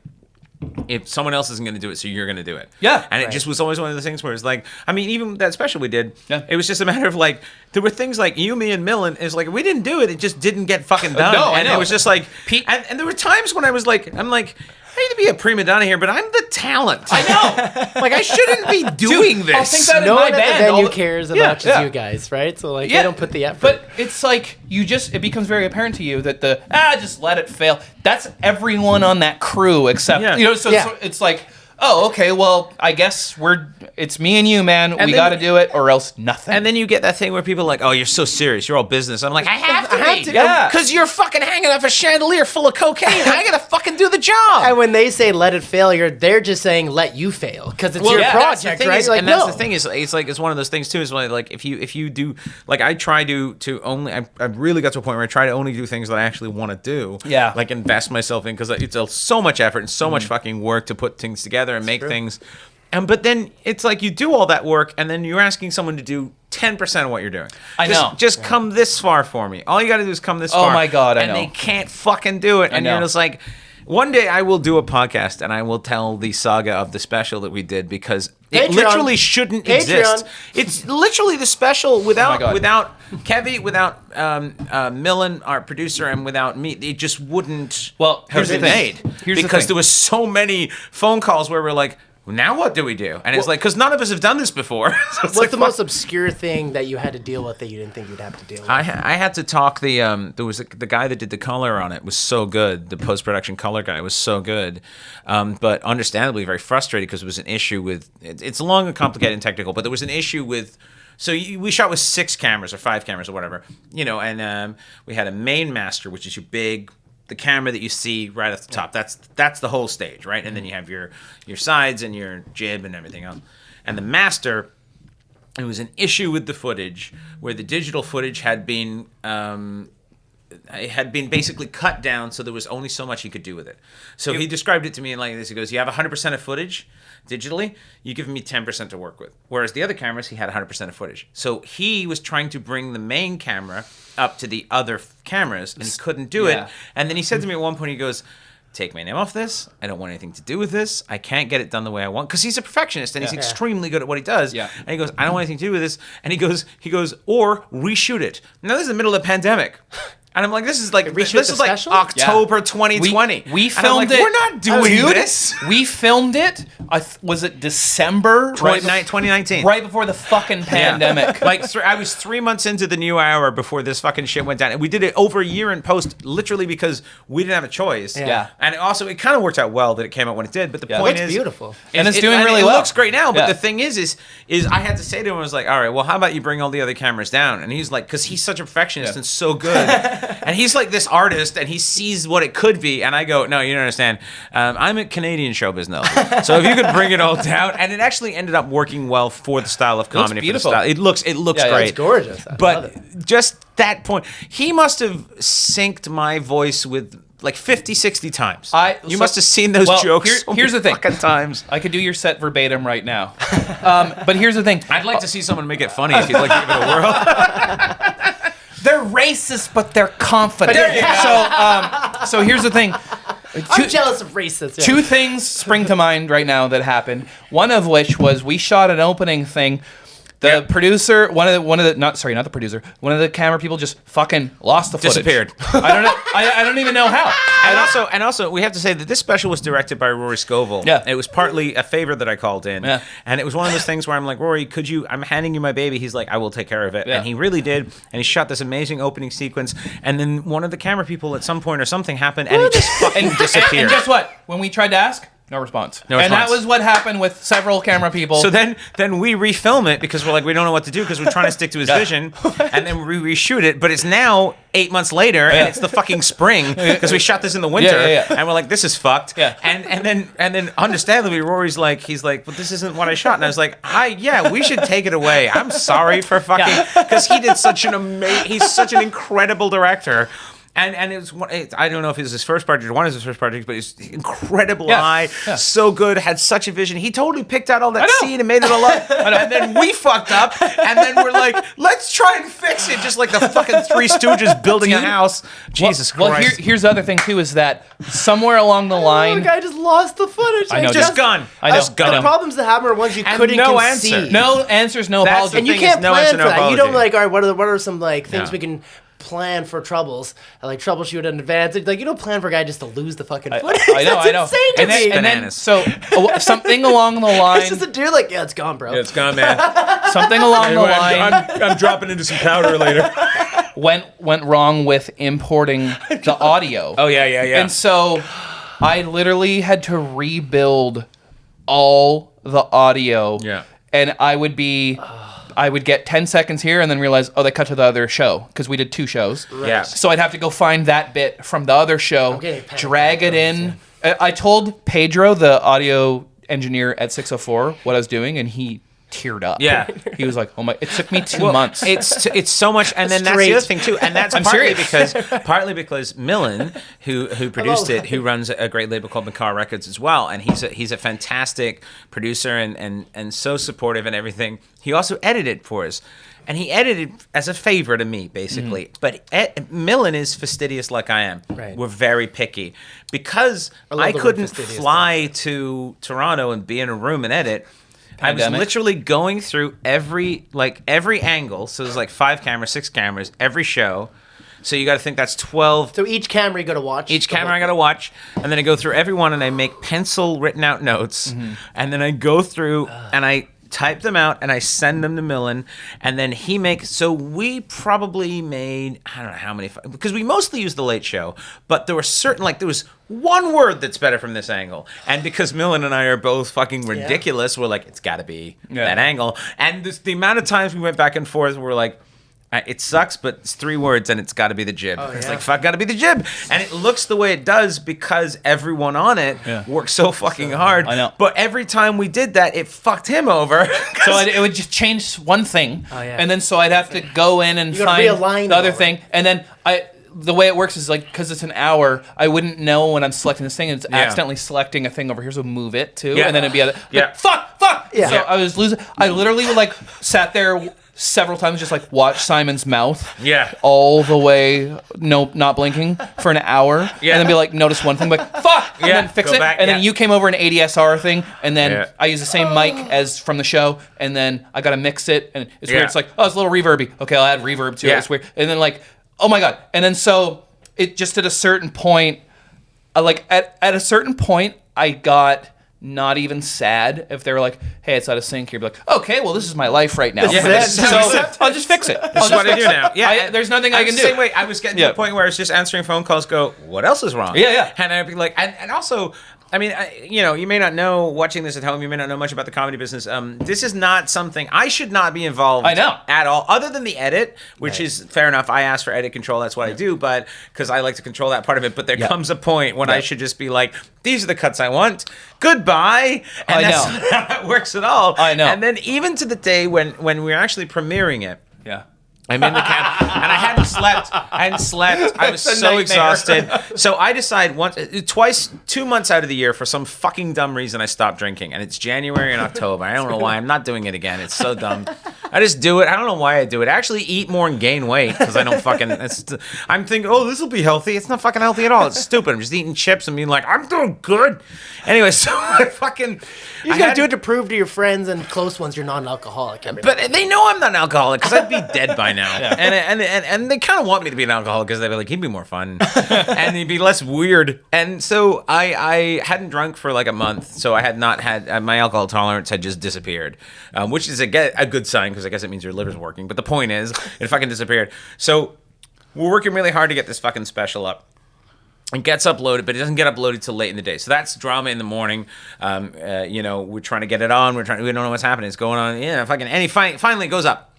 if someone else isn't going to do it, so you're going to do it. Yeah. And it just was always one of the things where it's like, I mean, even that special we did, Yeah. it was just a matter of like, there were things like you, me, and Millen. It's like, we didn't do it. It just didn't get fucking done. No, I and know. it was just like, Pete- and there were times when I'm like, I hate to be a prima donna here, but I'm the talent. I know. Like, I shouldn't be doing I'll this. think that in No my one at the band. venue cares as much yeah. as you guys, right? So like, they don't put the effort. But it's like it becomes very apparent to you that just let it fail. That's everyone on that crew except so it's like, oh, okay, well, I guess it's me and you, man. And we then- got to do it or else nothing. And then you get that thing where people are like, oh, you're so serious. You're all business. I'm like, I have to be. Yeah. Because you're fucking hanging off a chandelier full of cocaine. I got to fucking do the job. And when they say let it fail, they're just saying let you fail because it's your that's the project, thing right? is- Like, and that's no. the thing is, it's one of those things too. Is like if you do, like I try to only. I really got to a point where I try to only do things that I actually want to do. Yeah. Like invest myself in because it's so much effort and so much fucking work to put things together and make things. But then it's like you do all that work and then you're asking someone to do 10% of what you're doing. I know. Just come this far for me. All you got to do is come this Oh far. my God, I and know. they can't fucking do it. And know. you're just like, one day I will do a podcast and I will tell the saga of the special that we did because it Patreon. literally shouldn't Patreon. exist. It's literally the special without God. Kevvy, without Millen, our producer, and without me. It just wouldn't Well, have here's the been thing. made Here's the because thing. there was so many phone calls where we're like, now what do we do? And it's like, because none of us have done this before. So What's like, the most obscure thing that you had to deal with that you didn't think you'd have to deal with? I had to talk there was the guy that did the color on it was so good. The post-production color guy was so good. But understandably very frustrated because it was an issue with, it's long and complicated and technical, but there was an issue with, we shot with 6 cameras or 5 cameras or whatever, and we had a main master, which is the camera that you see right at the top. That's the whole stage, right? And then you have your sides and your jib and everything else. And the master, it was an issue with the footage where the digital footage had been basically cut down, so there was only so much he could do with it. So he described it to me like this. He goes, you have 100% of footage digitally, you give me 10% to work with. Whereas the other cameras, he had 100% of footage. So he was trying to bring the main camera up to the other cameras, and he couldn't do it. And then he said to me at one point, he goes, take my name off this. I don't want anything to do with this. I can't get it done the way I want. Because he's a perfectionist, and he's extremely good at what he does. Yeah. And he goes, I don't want anything to do with this. And he goes, or reshoot it. Now, this is the middle of the pandemic. And I'm like, this is like October 2020. We filmed it. We're not doing this. We filmed it. Was it December 2019? Right before the fucking pandemic. I was 3 months into the new hour before this fucking shit went down, and we did it over a year in post, literally because we didn't have a choice. Yeah. And it kind of worked out well that it came out when it did. But the point is, beautiful, and it's doing really well. It looks great now. But the thing is I had to say to him, I was like, all right, well, how about you bring all the other cameras down? And he's like, because he's such a perfectionist and so good. And he's like this artist, and he sees what it could be. And I go, no, you don't understand. I'm a Canadian showbiz now. So if you could bring it all down, and it actually ended up working well for the style of comedy. Beautiful. It looks great. It's gorgeous. But just that point, he must have synced my voice with like 50, 60 times. You must have seen those jokes. Here's the thing. Fucking times. I could do your set verbatim right now. But here's the thing. I'd like to see someone make it funny if you'd like to give it a whirl. They're racist, but they're confident. So here's the thing. I'm jealous of racists. Yeah. 2 things spring to mind right now that happened. One of which was we shot an opening thing. The producer, one of the camera people just fucking lost the footage. Disappeared. I don't know. I don't even know how. And also, we have to say that this special was directed by Rory Scovel. Yeah. It was partly a favor that I called in. Yeah. And it was one of those things where I'm like, Rory, I'm handing you my baby. He's like, I will take care of it. Yeah. And he really did. And he shot this amazing opening sequence. And then one of the camera people at some point or something happened, and he just fucking disappeared. And guess what? When we tried to ask, no response. And that was what happened with several camera people. So then we refilm it because we're like, we don't know what to do because we're trying to stick to his vision. And then we reshoot it. But it's now 8 months later, and it's the fucking spring because we shot this in the winter. And we're like, this is fucked. Yeah. And then understandably, Rory's like, but this isn't what I shot. And I was like, we should take it away. I'm sorry for fucking, because he did such he's such an incredible director. And it was, I don't know if it was his first project or one of his first projects, but it's incredible eye, so good, had such a vision. He totally picked out all that scene and made it all up. And then we fucked up, and then we're like, let's try and fix it, just like the fucking Three Stooges building a house. Jesus Christ. Well, here's the other thing, too, is that somewhere along the line... The guy just lost the footage. I know. Just gone. The problems that happen are ones you couldn't conceive. Answer. No answers, no apologies. And you can't plan for that. Apology. You don't like, all right, what are some like things we can plan for troubles, like troubleshoot in advance. Like, you don't plan for a guy just to lose the fucking footage. I know. That's insane to me. And then, so something along the line. It's just a dude like, it's gone, bro. Yeah, it's gone, man. Something along the line. I'm dropping into some powder later. went wrong with importing the audio. Oh yeah. And so I literally had to rebuild all the audio. Yeah. And I would get 10 seconds here and then realize, they cut to the other show because we did 2 shows. Right. Yeah. So I'd have to go find that bit from the other show, drag it in. I told Pedro, the audio engineer at 604, what I was doing, and he teared up. Yeah. He was like, oh my, it took me 2 months. It's so much, and then that's the other thing too, and that's partly because Millen, who produced it, who runs a great label called Macaw Records as well, and he's a fantastic producer and so supportive and everything. He also edited for us. And he edited as a favor to me, basically. But Millen is fastidious like I am. Right. We're very picky. Because I couldn't fly to Toronto and be in a room and edit, Pandemic. I was literally going through every angle. So there's like 5 cameras, 6 cameras, every show. So you got to think that's 12. So each camera you got to watch. Each camera I got to watch, and then I go through every one, and I make pencil written out notes, and then I go through and I type them out, and I send them to Millen, and then he makes. So we probably made, I don't know how many, because we mostly use the Late Show, but there were certain, like there was one word that's better from this angle, and because Millen and I are both fucking ridiculous, we're like, it's got to be that angle, and the amount of times we went back and forth, we're like, it sucks, but it's 3 words, and it's got to be the jib. It's like, fuck, got to be the jib. And it looks the way it does because everyone on it works so fucking hard. I know. But every time we did that, it fucked him over. So it would just change one thing, and then so I'd have to go in and find the other thing, and then the way it works is like, because it's an hour, I wouldn't know when I'm selecting this thing, and it's accidentally selecting a thing over here, so move it too, and then it'd be fuck. Yeah. So I was losing. I literally like sat there several times, just like watch Simon's mouth, all the way, not blinking for an hour, and then be like, notice one thing, like fuck, and then fix it, back, and then you came over an ADSR thing, and then I use the same mic as from the show, and then I gotta mix it, and it's weird. It's like, oh, it's a little reverby. Okay, I'll add reverb to it. It's weird, and then like, oh my god, and then so it just at a certain point, like at a certain point, I got not even sad if they were like, hey, it's out of sync here. Be like, okay, well, this is my life right now. So I'll just fix it. This is what I do now. Yeah, there's nothing I can do. Same way, I was getting to the point where I was just answering phone calls, go, what else is wrong? And I'd be like, and also, I mean, you may not know, watching this at home, you may not know much about the comedy business. This is not something, I should not be involved at all, other than the edit, which is fair enough. I ask for edit control, that's what I do, but because I like to control that part of it. But there comes a point when I should just be like, these are the cuts I want, goodbye. And that's not how it works at all. I know. And then even to the day when we were actually premiering it, I'm in the camp, and I hadn't slept. I was so exhausted. So I decide twice, 2 months out of the year, for some fucking dumb reason, I stopped drinking. And it's January and October. I don't know why. I'm not doing it again. It's so dumb. I just do it. I don't know why I do it. I actually eat more and gain weight because I don't fucking. I'm thinking, oh, this will be healthy. It's not fucking healthy at all. It's stupid. I'm just eating chips and being like, I'm doing good. Anyway, so I fucking. You just gotta do it to prove to your friends and close ones you're not an alcoholic. But they know I'm not an alcoholic because I'd be dead by now. And they kind of want me to be an alcoholic because they'd be like, he'd be more fun and he'd be less weird. And so I hadn't drunk for like a month, so I had not had my alcohol tolerance had just disappeared, which is a good sign because I guess it means your liver's working. But the point is, it fucking disappeared. So we're working really hard to get this fucking special up. It gets uploaded, but it doesn't get uploaded till late in the day. So that's drama in the morning. We're trying to get it on. We don't know what's happening. It's going on. Finally it goes up.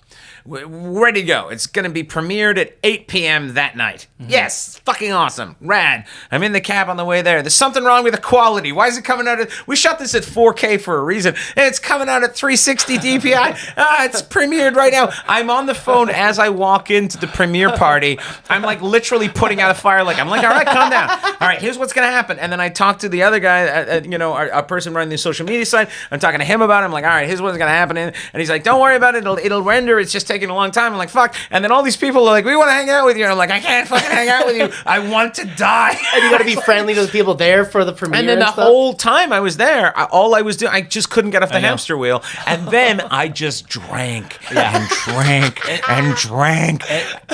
We're ready to go. It's going to be premiered at 8 p.m. that night. Mm-hmm. Yes, fucking awesome. Rad. I'm in the cab on the way there. There's something wrong with the quality. Why is it coming out we shot this at 4K for a reason, and it's coming out at 360 DPI. It's premiered right now. I'm on the phone as I walk into the premiere party. I'm like literally putting out a fire. I'm like, all right, calm down. All right, here's what's going to happen. And then I talk to the other guy, our person running the social media side. I'm talking to him about it. I'm like, all right, here's what's going to happen. And he's like, don't worry about it. It'll render. It's just taking a long time. I'm like, fuck. And then all these people are like, we want to hang out with you. And I'm like, I can't fucking hang out with you. I want to die. And you got to be friendly to the people there for the premiere. And then the whole time I was there, all I was doing, I just couldn't get off the hamster wheel. And then I just drank and drank and drank.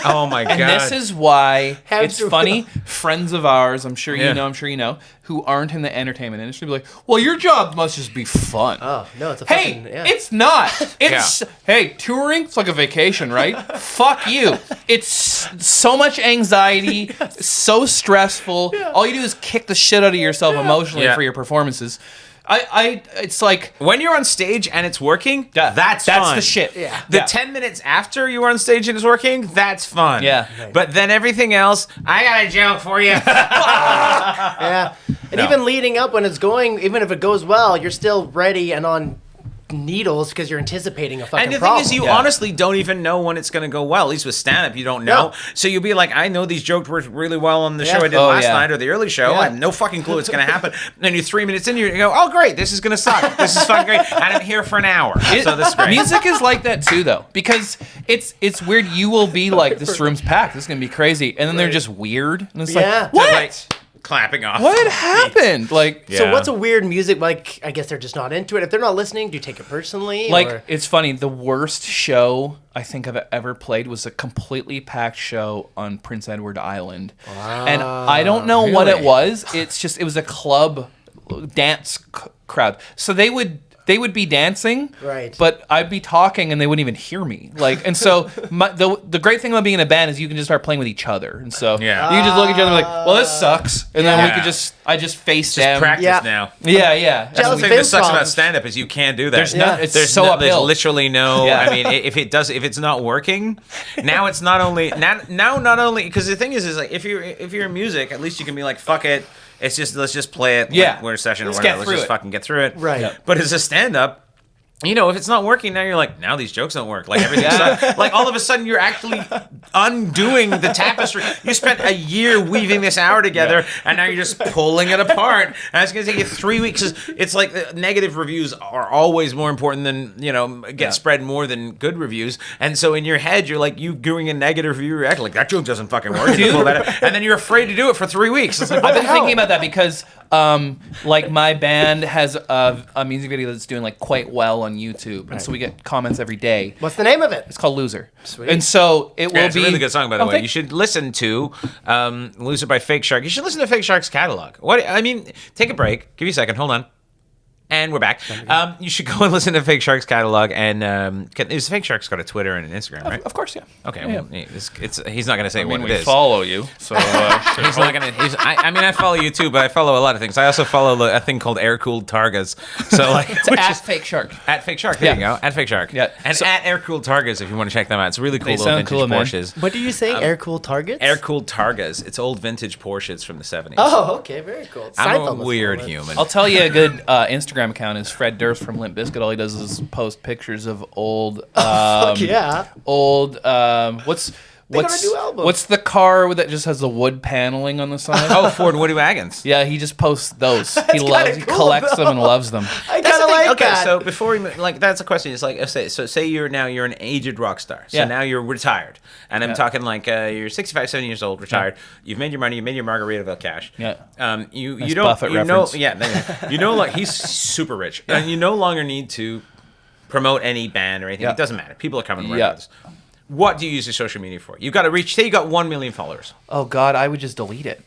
Oh my God. And this is why it's funny. Friends of ours, I'm sure you know, who aren't in the entertainment industry be like, well, your job must just be fun. Oh, no, it's a fucking... it's not. It's... Hey, touring, it's like a vacation, right? Fuck you. It's so much anxiety, so stressful. All you do is kick the shit out of yourself emotionally for your performances. It's like... When you're on stage and it's working, that's fun. The shit. Yeah. The 10 minutes after you were on stage and it's working, that's fun. Yeah. Right. But then everything else, I got a joke for you. Yeah. And even leading up when it's going, even if it goes well, you're still ready and on needles because you're anticipating a fucking problem. And the thing is, you honestly don't even know when it's going to go well. At least with stand-up, you don't know. So you'll be like, I know these jokes worked really well on the show I did last night or the early show. I have no fucking clue what's going to happen. And then you're 3 minutes in, you go, oh, great, this is going to suck. This is fucking great. And I'm here for an hour. So this is great. Music is like that too, though, because it's weird. You will be like, this room's packed. This is going to be crazy. And then they're just weird. And it's like, what? clapping off. What happened? Like, So what's a weird music? Like, I guess they're just not into it. If they're not listening, do you take it personally? like or? it's funny. The worst show I think I've ever played was a completely packed show on Prince Edward Island, and I don't know what it was. It was a club dance crowd. So they would be dancing, right? But I'd be talking and they wouldn't even hear me. Like, and so the great thing about being in a band is you can just start playing with each other. And so you can just look at each other and be like, well, this sucks, and then we could I just face them. Practice now. Yeah. That's the thing that sucks about stand-up is you can't do that. There's so uphill. There's literally no. I mean, if it's not working, now it's not only because the thing is like if you're in music, at least you can be like, fuck it. It's just let's just play it. Like, we're in a session or whatever. Let's just fucking get through it. Right. Yeah. But as a stand-up, if it's not working, now you're like, now these jokes don't work. Like everything's like all of a sudden you're actually undoing the tapestry. You spent a year weaving this hour together, and now you're just pulling it apart. And it's gonna take you 3 weeks. It's like negative reviews are always more important than get spread more than good reviews. And so in your head, you're like you doing a negative review, you're acting like that joke doesn't fucking work. You pull that out, and then you're afraid to do it for 3 weeks. It's like, I've been thinking about that because like my band has a music video that's doing like quite well on YouTube, and so we get comments every day. What's the name of it? It's called Loser. Sweet. And so it will it's be a really good song, by the way. You should listen to Loser by Fake Shark. You should listen to Fake Shark's catalog. Take a break. Give you a second. Hold on. And we're back. You should go and listen to Fake Shark's catalog. And Fake Shark's got a Twitter and an Instagram, right? Of course, yeah. Okay. Well, he's not going to say what it is. We follow you, so he's not going to. I follow you too, but I follow a lot of things. I also follow a thing called Air Cooled Targas. So like, it's at Fake Shark. At Fake Shark. There you go. At Fake Shark. Yeah. And at Air Cooled Targas if you want to check them out. It's really cool little vintage Porsches. What did you say? Air Cooled Targets? Air Cooled Targas. It's old vintage Porsches from the 70s. Oh, okay, very cool. I'm a weird human. I'll tell you a good Instagram account is Fred Durst from Limp Bizkit. All he does is post pictures of old what's the car that just has the wood paneling on the side? Oh, Ford Woody wagons. Yeah, he just posts those. He collects them and loves them. I kind of like that. So before we that's a question. It's like say you're an aged rock star. So now you're retired, and I'm talking like you're 65, 70 years old, retired. You've made your money. You made your Margaritaville cash. Yeah. You nice don't Buffett reference. Like he's super rich, and you no longer need to promote any band or anything. It doesn't matter. People are coming around this. What do you use your social media for? You've got to reach. Say you got 1 million followers. Oh God, I would just delete it.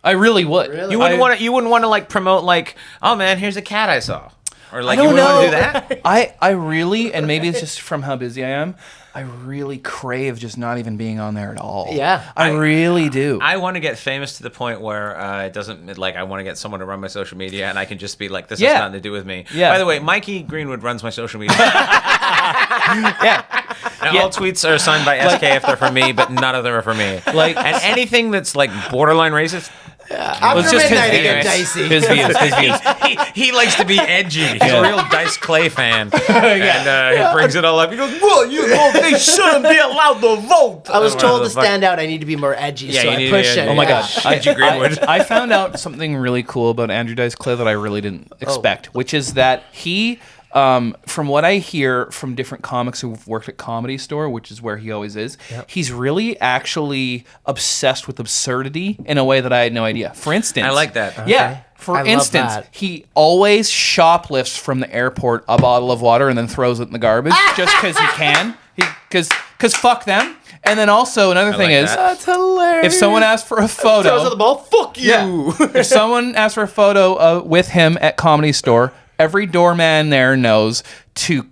I really would. Really? You wouldn't want to like promote like, oh man, here's a cat I saw, or like I don't you wouldn't know. want to do that. I really, and maybe it's just from how busy I am, I really crave just not even being on there at all. Yeah. I really do. I want to get famous to the point where it doesn't like I want to get someone to run my social media, and I can just be like, this has nothing to do with me. Yeah. By the way, Mikey Greenwood runs my social media. Now, all tweets are signed by SK if they're for me, but none of them are for me. Like, and anything that's like borderline racist. After midnight, it gets dicey. His views. He likes to be edgy. He's a real Dice Clay fan. And he brings it all up. He goes, they shouldn't be allowed to vote. I was told to stand out, I need to be more edgy, so I push it. Oh my God. Edgy Greenwood. I found out something really cool about Andrew Dice Clay that I really didn't expect, which is that he... from what I hear from different comics who've worked at Comedy Store, which is where he always is, he's really actually obsessed with absurdity in a way that I had no idea. For instance... I like that. Yeah. For instance, he always shoplifts from the airport a bottle of water and then throws it in the garbage just because he can. Because fuck them. And then also another thing is... That's hilarious. If someone asks for a photo... Throws at the ball, fuck you! Yeah. If someone asks for a photo with him at Comedy Store... Every doorman there knows to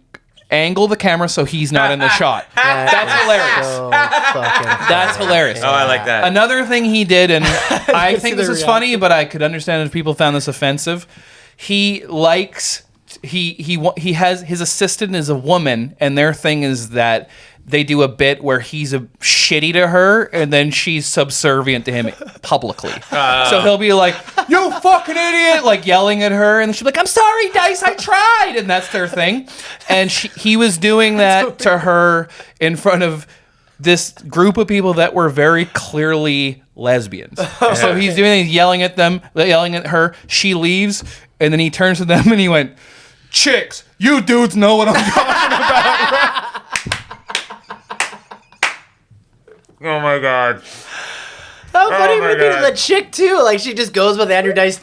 angle the camera so he's not in the shot. That's hilarious. So That's hilarious. Oh, I like that. Another thing he did, and I think this is funny, but I could understand if people found this offensive. He likes he has his assistant is a woman, and their thing is that they do a bit where he's shitty to her, and then she's subservient to him publicly. So he'll be like, "You fucking idiot!" like yelling at her, and she'll be like, "I'm sorry, Dice, I tried," and that's their thing. And he was doing that to her in front of this group of people that were very clearly lesbians. So he's doing it, yelling at them, yelling at her. She leaves, and then he turns to them and he went, "Chicks, you dudes know what I'm talking about." Oh my God. How funny would it be to the chick too? Like she just goes with Andrew Dice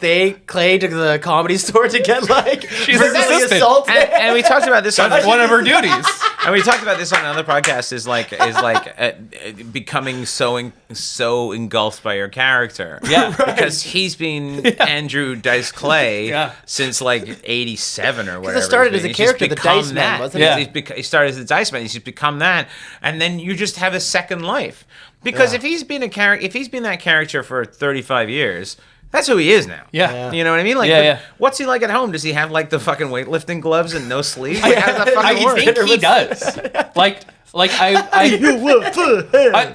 Clay to the Comedy Store to get like She's verbally assistant. assaulted. And we talked about this on That's one of her duties. and we talked about this on another podcast. Is becoming so engulfed by your character. Yeah, because he's been Andrew Dice Clay since like '87 or whatever. It started as a character, the Dice Man, wasn't it? He started as the Dice Man. He's just become that, and then you just have a second life. Because if he's been that character for 35 years, that's who he is now. Yeah. You know what I mean? Like, what's he like at home? Does he have like the fucking weightlifting gloves and no sleeves? Like, how does that fucking work? I think he does.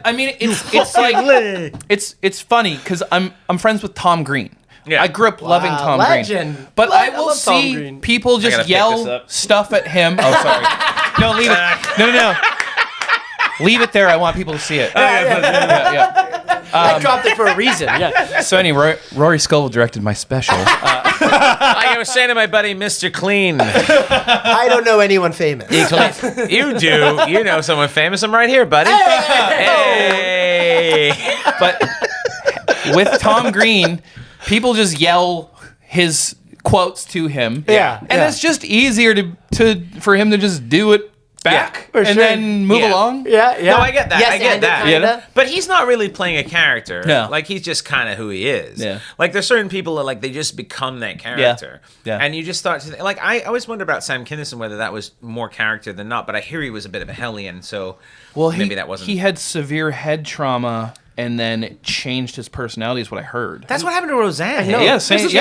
I mean, it's funny because I'm friends with Tom Green. Yeah. I grew up loving Tom Legend. Green. But I will see people just yell stuff at him. Oh, sorry. No, leave it. No. Leave it there. I want people to see it. I dropped it for a reason. Yeah. So anyway, Rory Scovel directed my special. Like I was saying to my buddy, Mr. Clean. I don't know anyone famous. You do. You know someone famous. I'm right here, buddy. Hey. But with Tom Green, people just yell his quotes to him. Yeah. And it's just easier for him to just do it back and then move along. Yeah. No, I get that. Yes, I get that. kinda. But he's not really playing a character. No. Like he's just kind of who he is. Yeah. Like there's certain people that like they just become that character. Yeah. And you just start to like I always wonder about Sam Kinison whether that was more character than not. But I hear he was a bit of a hellion, so maybe that wasn't. He had severe head trauma. And then it changed his personality, is what I heard. That's what happened to Roseanne. Yeah, she had she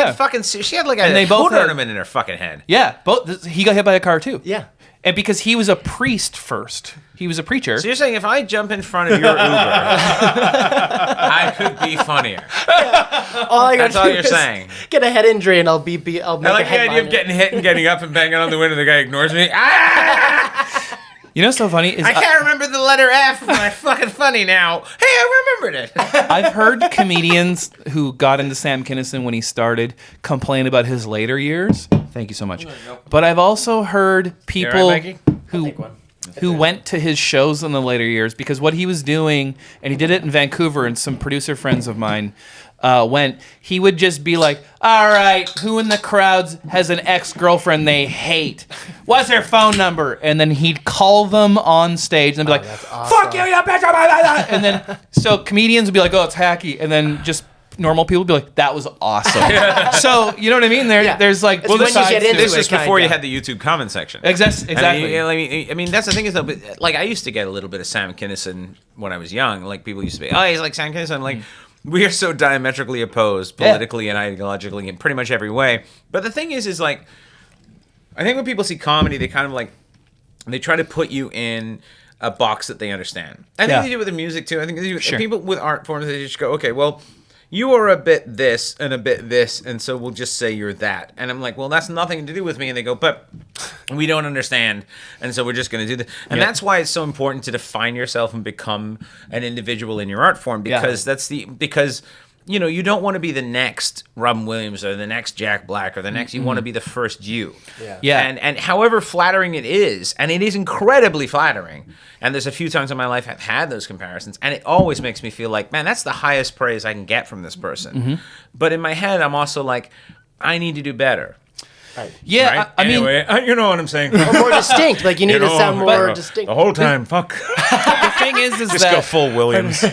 had like a hood ornament in her fucking head. Yeah, he got hit by a car too. Yeah. And because he was a priest first. He was a preacher. So you're saying if I jump in front of your Uber, I could be funnier. That's all you're saying. Get a head injury and I'll make I like the idea of getting hit and getting up and banging on the window. The guy ignores me. You know what's so funny? I can't remember the letter F. Am I fucking funny now? Hey, I remembered it. I've heard comedians who got into Sam Kinison when he started complain about his later years. Thank you so much. But I've also heard people who went to his shows in the later years because what he was doing, and he did it in Vancouver, and some producer friends of mine he would just be like, all right, who in the crowds has an ex-girlfriend they hate? What's their phone number? And then he'd call them on stage and be like, fuck you, you bitch. And then, so comedians would be like, oh, it's hacky. And then just normal people would be like, that was awesome. So, you know what I mean? There's like, well, this is before you had the YouTube comment section. Exactly. I mean, that's the thing is though, but, like I used to get a little bit of Sam Kinison when I was young. Like people used to be, oh, he's like Sam Kinison. Like, we are so diametrically opposed politically and ideologically in pretty much every way. But the thing is like, I think when people see comedy, they kind of like, they try to put you in a box that they understand. I think they do with the music too. I think they do, people with art forms, they just go, okay, well, you are a bit this and a bit this, and so we'll just say you're that. And I'm like, well, that's nothing to do with me. And they go, but we don't understand, and so we're just going to do this. And that's why it's so important to define yourself and become an individual in your art form, because because you know, you don't want to be the next Robin Williams or the next Jack Black or the next. You want to be the first you. And however flattering it is, and it is incredibly flattering. And there's a few times in my life I've had those comparisons, and it always makes me feel like, man, that's the highest praise I can get from this person. But in my head, I'm also like, I need to do better. Right. Yeah, right? I mean, you know what I'm saying. Or more distinct. Like you need to sound more distinct. The whole time, fuck. The thing is just that go full Williams.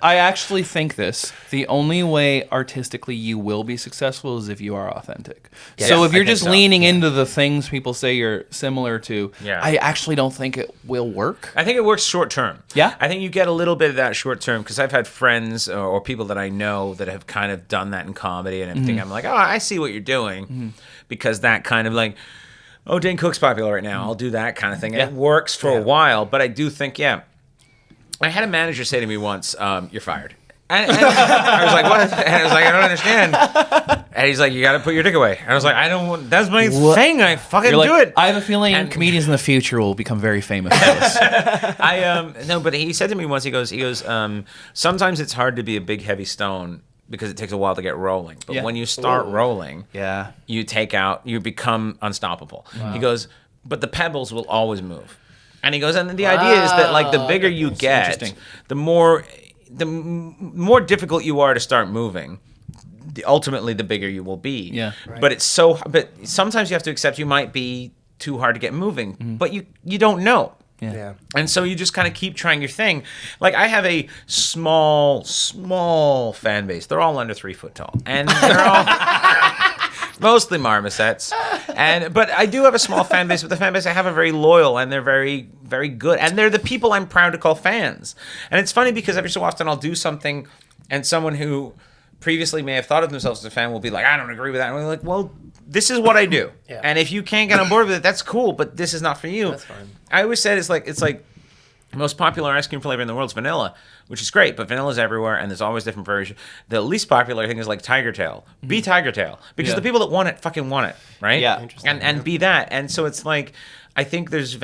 I actually think this. The only way artistically you will be successful is if you are authentic. So if you're just leaning into the things people say you're similar to, I actually don't think it will work. I think it works short term. Yeah. I think you get a little bit of that short term because I've had friends or people that I know that have kind of done that in comedy, and I'm like, oh, I see what you're doing, because that kind of like, oh, Dane Cook's popular right now, I'll do that kind of thing. And it works for a while, but I do think, I had a manager say to me once, you're fired. And I was like, what? And I was like, I don't understand. And he's like, you got to put your dick away. And I was like, I don't want, that's my thing. I fucking do it. I have a feeling comedians in the future will become very famous for this. No, but he said to me once, he goes, sometimes it's hard to be a big, heavy stone because it takes a while to get rolling. But when you start rolling, you become unstoppable. Wow. He goes, but the pebbles will always move. And he goes, and the idea is that like the bigger you get, the more more difficult you are to start moving, ultimately the bigger you will be. Yeah. Right. But but sometimes you have to accept you might be too hard to get moving, but you don't know. Yeah. And so you just kind of keep trying your thing. Like, I have a small fan base. They're all under 3 foot tall, and they're all mostly marmosets. But I do have a small fan base. But the fan base I have are very loyal, and they're very, very good. And they're the people I'm proud to call fans. And it's funny because every so often I'll do something, and someone who previously may have thought of themselves as a fan will be like, I don't agree with that. And we're like, well, this is what I do. Yeah. And if you can't get on board with it, that's cool, but this is not for you. That's fine. I always said it's like the most popular ice cream flavor in the world is vanilla, which is great, but vanilla's everywhere, and there's always different versions. The least popular thing is like Tiger Tail. Be Tiger Tail. Because the people that want it fucking want it, right? Yeah. And be that. And so it's like, I think there's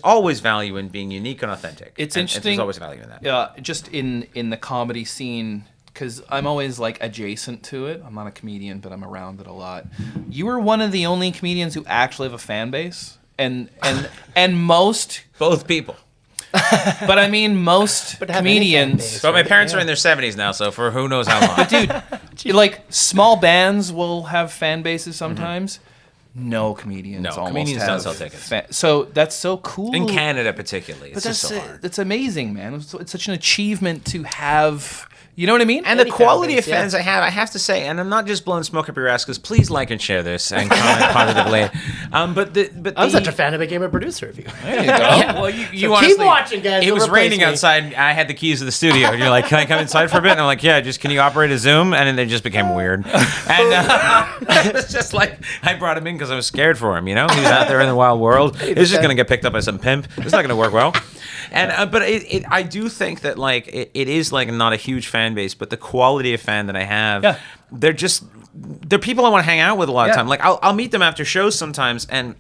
always value in being unique and authentic. It's And interesting. there's always value in that. Yeah, just in the comedy scene, because I'm always like adjacent to it. I'm not a comedian, but I'm around it a lot. You were one of the only comedians who actually have a fan base, and most, Both people. but I mean most But have any fan comedians. base. But my parents are in their 70s now, so for who knows how long. Dude, like small bands will have fan bases sometimes. No comedians. No, almost comedians have don't sell tickets. So that's so cool. In Canada, particularly. It's but just so hard. that's amazing, man. It's such an achievement to have. You know what I mean? And the Any fan quality base, of fans I have to say, and I'm not just blowing smoke up your ass, because please like and share this and comment positively. But I'm such a fan, I became a producer of you. There you go. Yeah, well, you keep honestly, watching, guys. It You'll was replace raining me. outside. I had the keys to the studio. And you're like, can I come inside for a bit? And I'm like, yeah, just can you operate a Zoom? And then it just became weird. And it was just like, I brought him in because I was scared for him, you know? He was out there in the wild world. He was just going to get picked up by some pimp. It's not going to work well. And but I do think that like it is like not a huge fan base, but the quality of fan that I have, they're people I want to hang out with a lot of time. Like I'll meet them after shows sometimes, and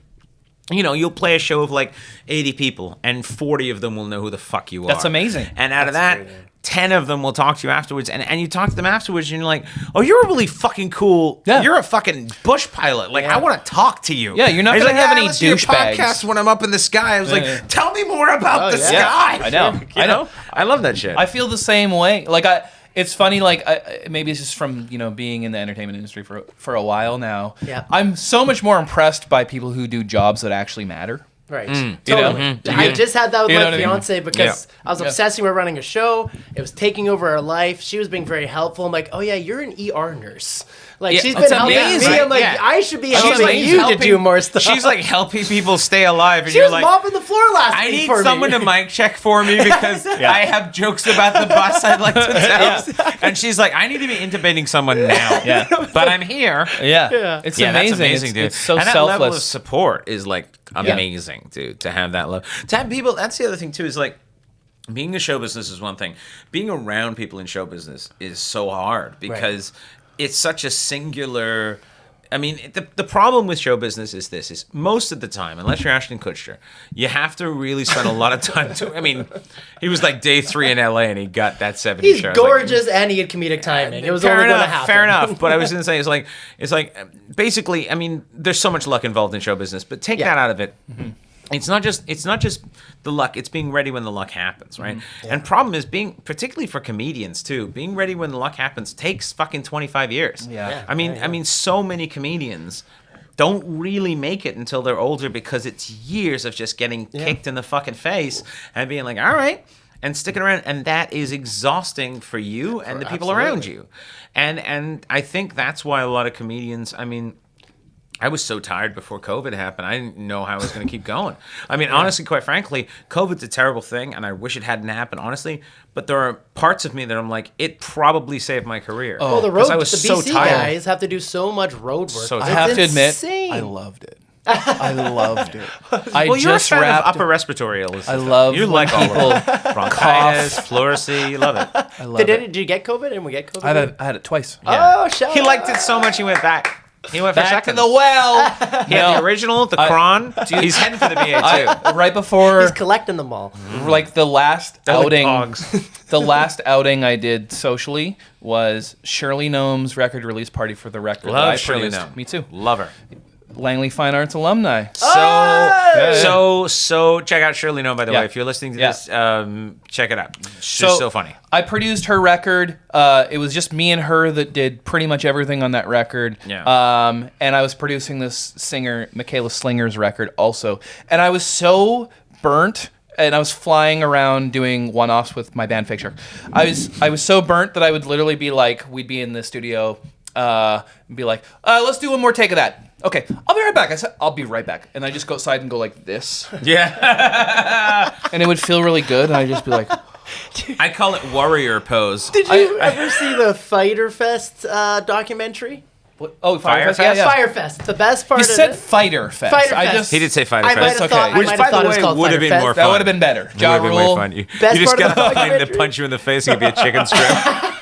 you know, you'll play a show of like 80 people, and 40 of them will know who the fuck you are. That's amazing. And out of that, 10 of them will talk to you afterwards, and you talk to them afterwards, and you're like, oh, you're a really fucking cool. Yeah. You're a fucking bush pilot. Like, I want to talk to you. Yeah, you're not And he's gonna have "Yeah, I any listen to your douchebags." podcast when I'm up in the sky. I was like, tell me more about the yeah. sky. I know. You know? I love that shit. I feel the same way. Like it's funny. Like maybe it's just from being in the entertainment industry for a while now. Yeah. I'm so much more impressed by people who do jobs that actually matter. Right. You know? Totally. I just had that with You know my what I mean? fiance because I was obsessing with running a show. It was taking over her life. She was being very helpful. I'm like, oh yeah, you're an ER nurse. Like Yeah, she's that's been helping amazing. me. I'm like, Yeah. I should be She's helping like you to helping- do more stuff. She's like helping people stay alive, and she you're was like, mopping the floor last I week need for someone me. to mic check for me because I have jokes about the bus I'd like to tell. And she's like, I need to be intubating someone now. Yeah. But I'm here. Yeah. It's Yeah, amazing. that's amazing, dude. It's so and that selfless. level of support is like amazing, dude. To have that level, to have people. That's the other thing too. Is like being in show business is one thing. Being around people in show business is so hard because it's such a singular. I mean, the problem with show business is this: is most of the time, unless you're Ashton Kutcher, you have to really spend a lot of time. I mean, he was like day 3 in LA and he got that 70 He's show. I was like, gorgeous and he had comedic timing. It was fair only going to enough, happen. fair enough. But I was going to say, it's like basically, I mean, there's so much luck involved in show business, but take that out of it. Mm-hmm. It's not just the luck. It's being ready when the luck happens, right? Mm-hmm. And problem is particularly for comedians too, being ready when the luck happens takes fucking 25 years. Yeah. I mean, so many comedians don't really make it until they're older because it's years of just getting kicked in the fucking face and being like, all right, and sticking around, and that is exhausting for you and the people around you. And I think that's why a lot of comedians, I mean, I was so tired before COVID happened. I didn't know how I was going to keep going. I mean, honestly, quite frankly, COVID's a terrible thing, and I wish it hadn't happened, honestly. But there are parts of me that I'm like, it probably saved my career. Well, the road, I was the so BC tired. guys have to do so much road work. So I It's have to admit, insane. I loved it. I loved it. I Well, you're just a fan wrapped. of upper respiratory illness. I love you when like all people of it. Bronchitis, pleurisy, you love it. I love it. Did you get COVID? And we get COVID? I had it twice. Oh, shut He up. liked it so much he went back. He went for Back to seconds. the well. He had the original, the Cron. He's heading for the BA too. Right before, He's collecting them all. like the last They're like outing, pogs. the last outing I did socially was Shirley Gnomes record release party for the record that I Love Shirley produced. Gnome. Me too. Love her. Langley Fine Arts alumni. So check out Shirley Gnome, by the way. If you're listening to this, check it out. She's so funny. I produced her record. It was just me and her that did pretty much everything on that record. Yeah. And I was producing this singer, Michaela Slinger's record also. And I was so burnt, and I was flying around doing one-offs with my band Fake Shark. I was so burnt that I would literally be like, we'd be in the studio, and be like, let's do one more take of that. Okay, I'll be right back. I said, I'll be right back. And I just go outside and go like this. Yeah. And it would feel really good, and I'd just be like... I call it warrior pose. Did you ever see the Fighter Fest documentary? What? Oh, Fire Fest? Fest? Yeah. Fire Fest. The best part You of said it. Fighter Fest. Fighter Fest. He did say Fighter I might Fest. have thought, okay. Which, by the way, would have been more fun. That would have been better. Ja Would have been way Rule. fun. You Best just part of got the to find to documentary. punch you in the face and give you a chicken strip.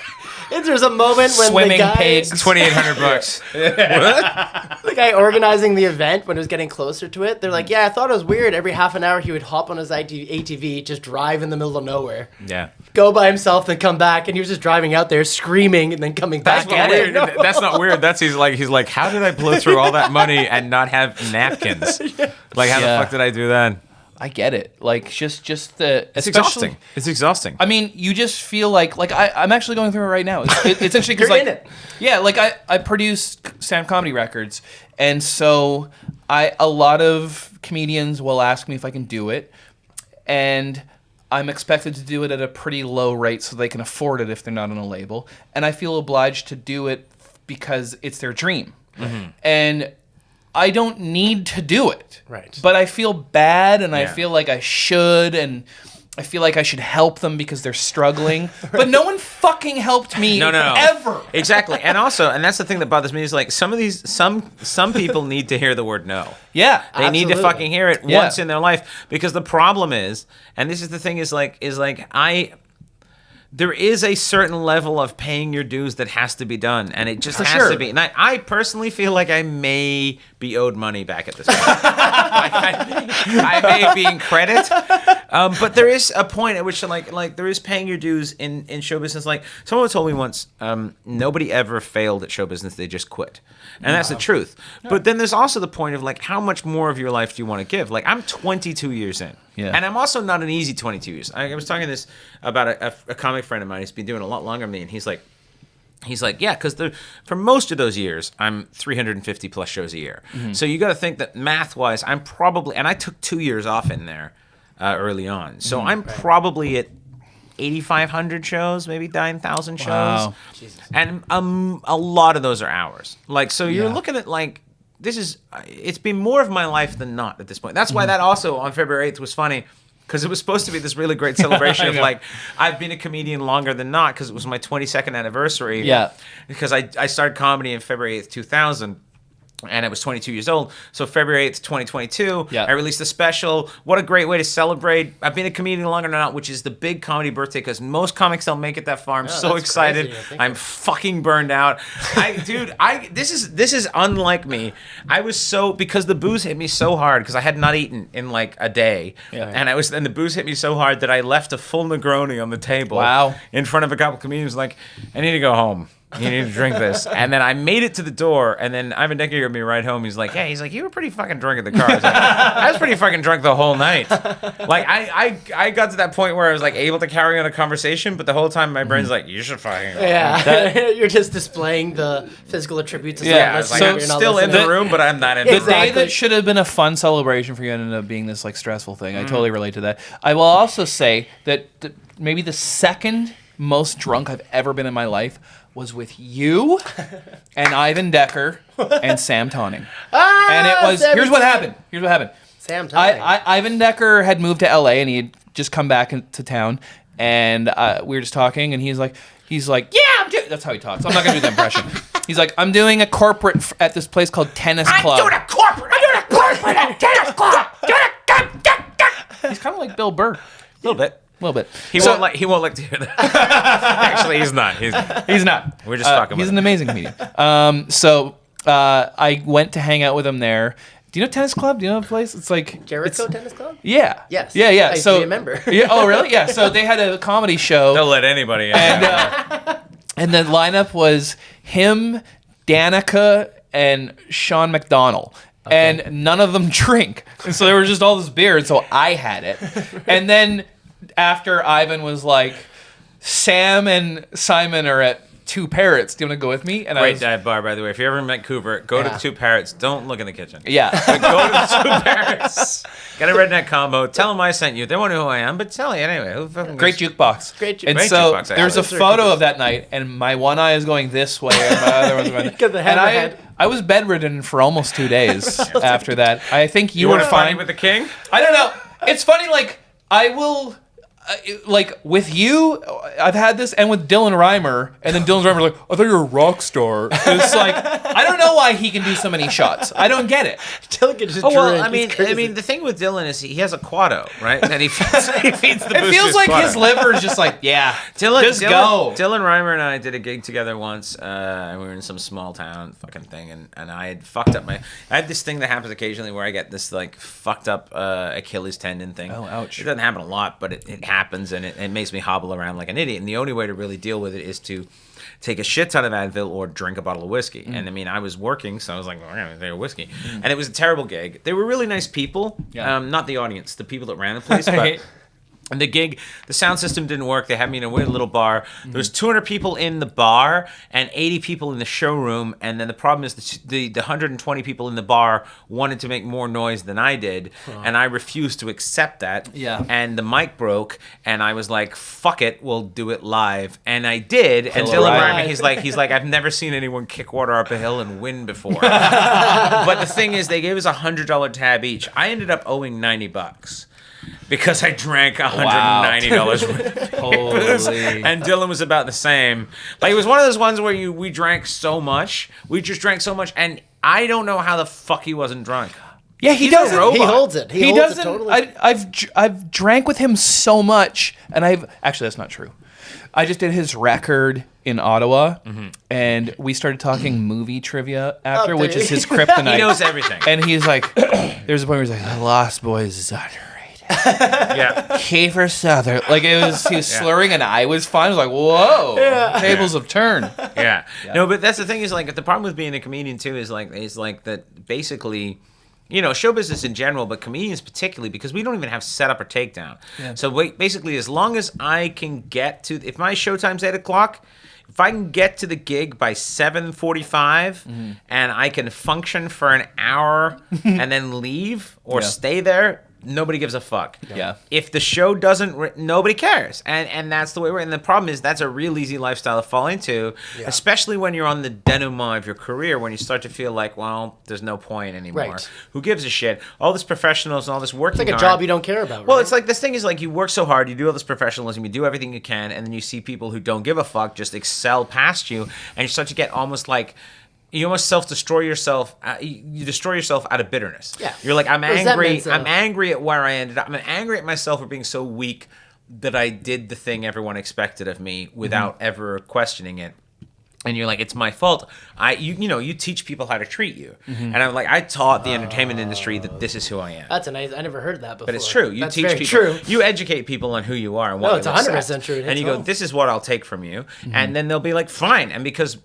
There's a moment when Swimming the guy, pigs. $2,800. the guy organizing the event, when it was getting closer to it, they're like, yeah, I thought it was weird. Every half an hour, he would hop on his ATV, just drive in the middle of nowhere. Yeah. Go by himself, then come back, and he was just driving out there, screaming, and then coming That's back not at weird. it. That's not weird. That's he's like, how did I blow through all that money and not have napkins? Like, how the fuck did I do that? I get it. Like, just the... It's exhausting. It's exhausting. I mean, you just feel like I'm actually going through it right now. It's interesting because You're like, in it. yeah, like I produce stand-up comedy records, and so a lot of comedians will ask me if I can do it, and I'm expected to do it at a pretty low rate so they can afford it if they're not on a label, and I feel obliged to do it because it's their dream, and I don't need to do it. Right. But I feel bad, and I Yeah. feel like I should, and I feel like I should help them because they're struggling. But no one fucking helped me No. ever. Exactly. And also, and that's the thing that bothers me is like some people need to hear the word no. Yeah. They need to Absolutely. fucking hear it Yeah. once in their life, because the problem is, and this is the thing, there is a certain level of paying your dues that has to be done, and it just has to be. And I personally feel like I may be owed money back at this point. I may be in credit, but there is a point at which like there is paying your dues in show business. Like someone told me once, nobody ever failed at show business; they just quit, and that's the truth. But then there's also the point of like, how much more of your life do you want to give? Like I'm 22 years in. Yeah. And I'm also not an easy 22 years. I was talking this about a comic friend of mine. He's been doing a lot longer than me, and he's like, yeah, because for most of those years, I'm 350 plus shows a year. So you got to think that math-wise, I'm probably, and I took 2 years off in there early on. So I'm probably at 8,500 shows, maybe 9,000 shows. Wow. And a lot of those are hours. Like, so you're looking at like, it's been more of my life than not at this point. That's why that also on February 8th was funny, because it was supposed to be this really great celebration of like, I've been a comedian longer than not, because it was my 22nd anniversary. Yeah. Because I started comedy in February 8th, 2000. And I was 22 years old. So February 8th, 2022, I released a special. What a great way to celebrate. I've been a comedian longer than not, which is the big comedy birthday, because most comics don't make it that far. I'm so excited. I'm fucking burned out. This is unlike me. I was because the booze hit me so hard, because I had not eaten in like a day. And the booze hit me so hard that I left a full Negroni on the table. Wow. In front of a couple comedians, like, I need to go home. You need to drink this. And then I made it to the door, and then Ivan Decker gave me a ride home. He's like, you were pretty fucking drunk in the car. I was like, I was pretty fucking drunk the whole night. Like, I got to that point where I was like able to carry on a conversation, but the whole time my brain's like, you should fucking go. Yeah, you're just displaying the physical attributes of Yeah, someone like, listening. I'm You're not still in listening. the room, but I'm not in the The room. day that should have been a fun celebration for you ended up being this like stressful thing. I totally relate to that. I will also say that maybe the second most drunk I've ever been in my life was with you and Ivan Decker and Sam Tonning. And it was, here's what happened. Sam Tonning. Ivan Decker had moved to LA, and he had just come back into town, and we were just talking, and he's like, yeah, that's how he talks. I'm not gonna do the impression. He's like, I'm doing a corporate at this place called Tennis Club. I'm doing a corporate at Tennis Club. He's kind of like Bill Burr. A little bit. A little bit. He won't like to hear that. Actually, he's not. He's not. We're just fucking He's with an him. amazing comedian. So I went to hang out with him there. Do you know Tennis Club? Do you know the place? It's like Jericho Tennis Club? Yeah. Yes. Yeah. I used to be a member. Yeah. Oh, really? Yeah. So they had a comedy show. They'll let anybody in. And the lineup was him, Danica, and Sean McDonnell. and none of them drink. And so there was just all this beer, and so I had it. And then after Ivan was like, Sam and Simon are at Two Parrots. Do you want to go with me? And Great dive bar, by the way. If you're ever in Vancouver, go to the Two Parrots. Don't look in the kitchen. Yeah. But go to the Two Parrots. Get a redneck combo. Tell them I sent you. They won't know who I am, but tell you anyway. Great jukebox. Great jukebox. And Great so jukebox, there's a photo of that night, and my one eye is going this way, and my other one's going. Got the And I was bedridden for almost 2 days after that. I think you were fine fine with the king. I don't know. It's funny. Like I will. Like with you, I've had this, and with Dylan Reimer, and then Dylan Reimer's like, I thought you were a rock star. It's like, I don't know why he can do so many shots. I don't get it. Dylan can just Oh well, drink. I mean, the thing with Dylan is he has a quado, right? And he feeds the. It feels like quado. his liver is just like, yeah, just go. Dylan Reimer and I did a gig together once. And we were in some small town fucking thing, and I had fucked up I have this thing that happens occasionally where I get this like fucked up Achilles tendon thing. Oh, ouch. It doesn't happen a lot, but it happens, and it makes me hobble around like an idiot. And the only way to really deal with it is to take a shit ton of Advil or drink a bottle of whiskey. And I mean, I was working, so I was like, well, I'm gonna take a whiskey. And it was a terrible gig. They were really nice people. Yeah. Not the audience, the people that ran the place, but. And the gig, the sound system didn't work. They had me in a weird little bar. There was 200 people in the bar and 80 people in the showroom. And then the problem is the 120 people in the bar wanted to make more noise than I did. And I refused to accept that. Yeah. And the mic broke. And I was like, fuck it, we'll do it live. And I did. And Hello, Dylan right. Reimer, he's like, I've never seen anyone kick water up a hill and win before. But the thing is, they gave us $100 tab each. I ended up owing $90. Because I drank $190 worth of booze, and Dylan was about the same. Like it was one of those ones where we drank so much, we just drank so much, and I don't know how the fuck he wasn't drunk. Yeah, he He's a doesn't. robot. He holds it. He holds doesn't. it totally. I've drank with him so much, and actually that's not true. I just did his record in Ottawa, and we started talking movie trivia after, which is his kryptonite. He knows everything. And he's like, there's a point where he's like, The Lost Boys is underrated. Yeah. Kiefer Sutherland. Like he was slurring, and I was fine. I was like, whoa, tables have turned. Yeah. No, but that's the thing is like the problem with being a comedian too is like that basically. You know, show business in general, but comedians particularly, because we don't even have setup or takedown. Yeah. So basically, as long as I can get to, if my showtime's 8 o'clock, if I can get to the gig by 7:45, and I can function for an hour and then leave or stay there, nobody gives a fuck. Yeah. If the show doesn't, nobody cares, and that's the way we're. And the problem is that's a real easy lifestyle to fall into, especially when you're on the denouement of your career, when you start to feel like, well, there's no point anymore. Right. Who gives a shit? All this professionals and all this working. It's like a hard. job you don't care about. Well, right? it's like this thing is like you work so hard, you do all this professionalism, you do everything you can, and then you see people who don't give a fuck just excel past you, and you start to get almost like. You almost self-destroy yourself. You destroy yourself out of bitterness. Yeah. You're like, I'm angry. Resentments, I'm angry at where I ended up. I'm angry at myself for being so weak that I did the thing everyone expected of me without ever questioning it. And you're like, it's my fault. You teach people how to treat you. And I'm like, I taught the entertainment industry that this is who I am. That's a nice. I never heard that before. But it's true. You That's teach very people. True. You educate people on who you are and what No, you it's accept. 100% true. It And you hits go, home. this is what I'll take from you. And then they'll be like, fine. And because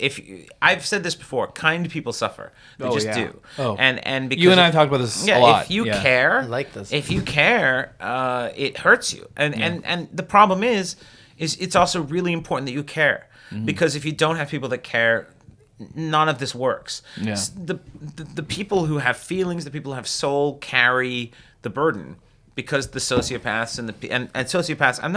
if I've said this before, kind people suffer. They just do. Oh. And because You and I have talked about this a lot. If you Yeah. care, I like this. If you care, it hurts you. And the problem is it's also really important that you care. Because if you don't have people that care, none of this works. Yeah. The people who have feelings, the people who have soul, carry the burden. Because the sociopaths and sociopaths, I'm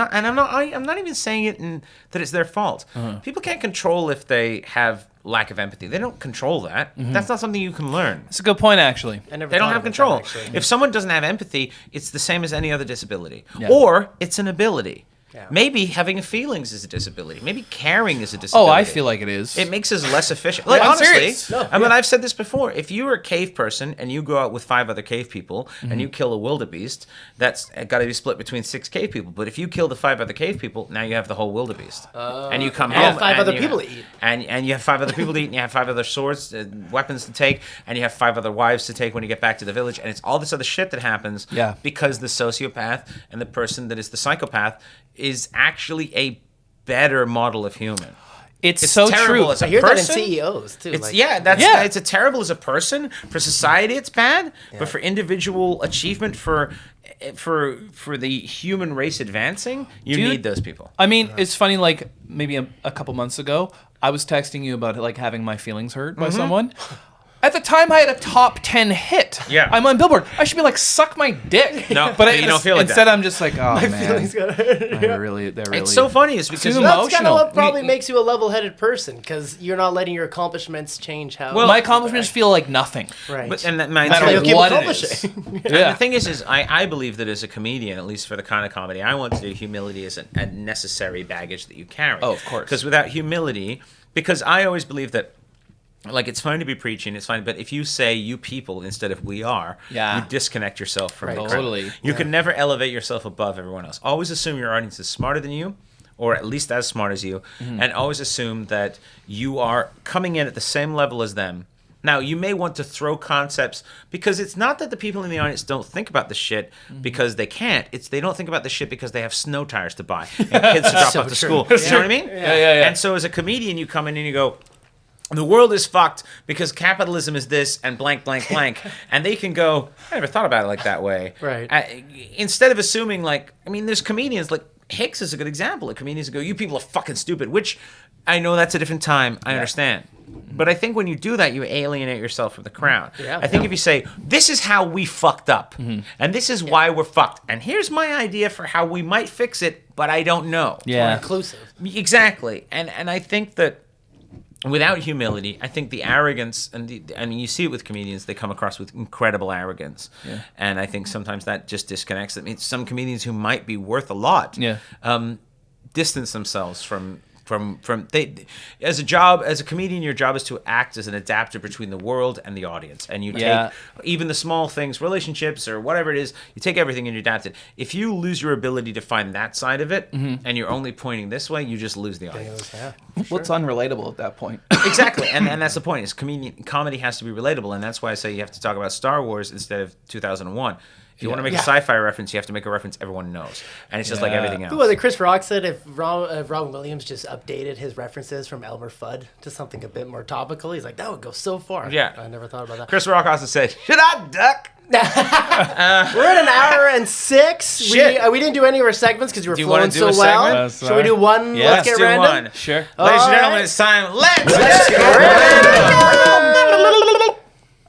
not even saying it that it's their fault. People can't control if they have lack of empathy. They don't control that. That's not something you can learn. It's a good point, actually. I never They don't thought have about control. that, actually. If someone doesn't have empathy, it's the same as any other disability, Yeah. or it's an ability. Yeah. Maybe having feelings is a disability. Maybe caring is a disability. Oh, I feel like it is. It makes us less efficient. Like, I'm honestly, serious. No, I mean, I've said this before. If you're a cave person and you go out with 5 other cave people and you kill a wildebeest, that's got to be split between 6 cave people. But if you kill the 5 other cave people, now you have the whole wildebeest. And you come and home. have 5 other you people have- to eat. And you have 5 other people to eat, and you have 5 other swords, weapons to take, and you have 5 other wives to take when you get back to the village. And it's all this other shit that happens because the sociopath and the person that is the psychopath is actually a better model of human. It's so terrible true. as a I hear that in person. CEOs too. It's like, it's a terrible as a person. For society, it's bad. But for individual achievement, for the human race advancing, you need those people. I mean, it's funny. Like maybe a couple months ago, I was texting you about like having my feelings hurt by someone. At the time, I had a top 10 hit. Yeah. I'm on Billboard. I should be like, suck my dick. No, but you don't feel like instead, that. I'm just like, oh man, feelings got hurt. they're really. It's so funny. It's because too That's emotional. kind of what probably makes you a level-headed person, because you're not letting your accomplishments change how. my accomplishments feel like nothing. right. But and that matter mindset. You'll keep what it accomplishing. And the thing is I believe that as a comedian, at least for the kind of comedy I want to do, humility is a necessary baggage that you carry. Oh, of course. Because without humility, because I always believe that, like, it's fine to be preaching, it's fine, but if you say you people instead of we are, Yeah. you disconnect yourself from the crowd. Totally. You can never elevate yourself above everyone else. Always assume your audience is smarter than you, or at least as smart as you, and always assume that you are coming in at the same level as them. Now, you may want to throw concepts, because it's not that the people in the audience don't think about the shit because they can't. It's they don't think about the shit because they have snow tires to buy and kids to drop off to school. You know what I mean? Yeah. And so as a comedian, you come in and you go, the world is fucked because capitalism is this and blank, blank, blank. And they can go, I never thought about it like that way. Right. Instead of assuming, like, I mean, there's comedians, like Hicks is a good example of comedians who go, you people are fucking stupid, which I know that's a different time. I understand. But I think when you do that, you alienate yourself from the crowd. Yeah. I think if you say, this is how we fucked up, and this is why we're fucked, and here's my idea for how we might fix it, but I don't know. Yeah. More inclusive. Exactly. And I think that without humility, I think the arrogance, I mean, you see it with comedians, they come across with incredible arrogance. Yeah. And I think sometimes that just disconnects. I mean, some comedians who might be worth a lot distance themselves from they, as a comedian, your job is to act as an adapter between the world and the audience, and you take even the small things, relationships or whatever it is, you take everything and you adapt it. If you lose your ability to find that side of it, and you're only pointing this way, you just lose the audience. Well, it's unrelatable at that point. Exactly, and that's the point. Is comedy has to be relatable, and that's why I say you have to talk about Star Wars instead of 2001. If you want to make a sci-fi reference, you have to make a reference everyone knows, and it's just like everything else. Well, Chris Rock said if Robin Williams just updated his references from Elmer Fudd to something a bit more topical, he's like, that would go so far. Yeah. I never thought about that. Chris Rock also said, "Should I duck?" We're at an hour and 6. Shit. We didn't do any of our segments because you were Do you wanna flowing do so a well. segment? Should we do one? Yeah. Let's get do random. one. Sure. Ladies and gentlemen, it's time. Let's get random.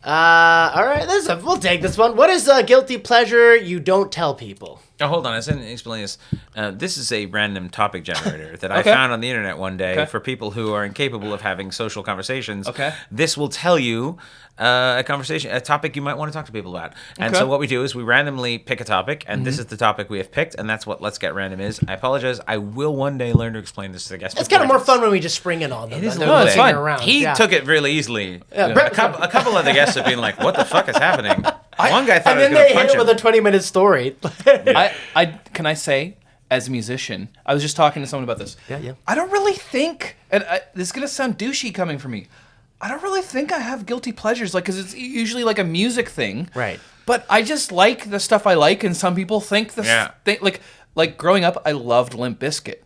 All right, we'll take this one. What is a guilty pleasure you don't tell people? Oh, hold on. I didn't explain this. This is a random topic generator that I found on the internet one day for people who are incapable of having social conversations. Okay. This will tell you a topic you might want to talk to people about. And so what we do is we randomly pick a topic, and this is the topic we have picked, and that's what Let's Get Random is. I apologize. I will one day learn to explain this to the guests. It's kind of more fun when we just spring it on them. It is a than little sitting bit. around. He took it really easily. A couple of the guests have been like, "What the fuck is happening?" One guy thought And I was then going they to punch hit it him. with a 20-minute story. Can I say, as a musician, I was just talking to someone about this. Yeah. I don't really think, and this is gonna sound douchey coming from me. I don't really think I have guilty pleasures, like, because it's usually like a music thing. Right. But I just like the stuff I like, and some people think like growing up, I loved Limp Bizkit,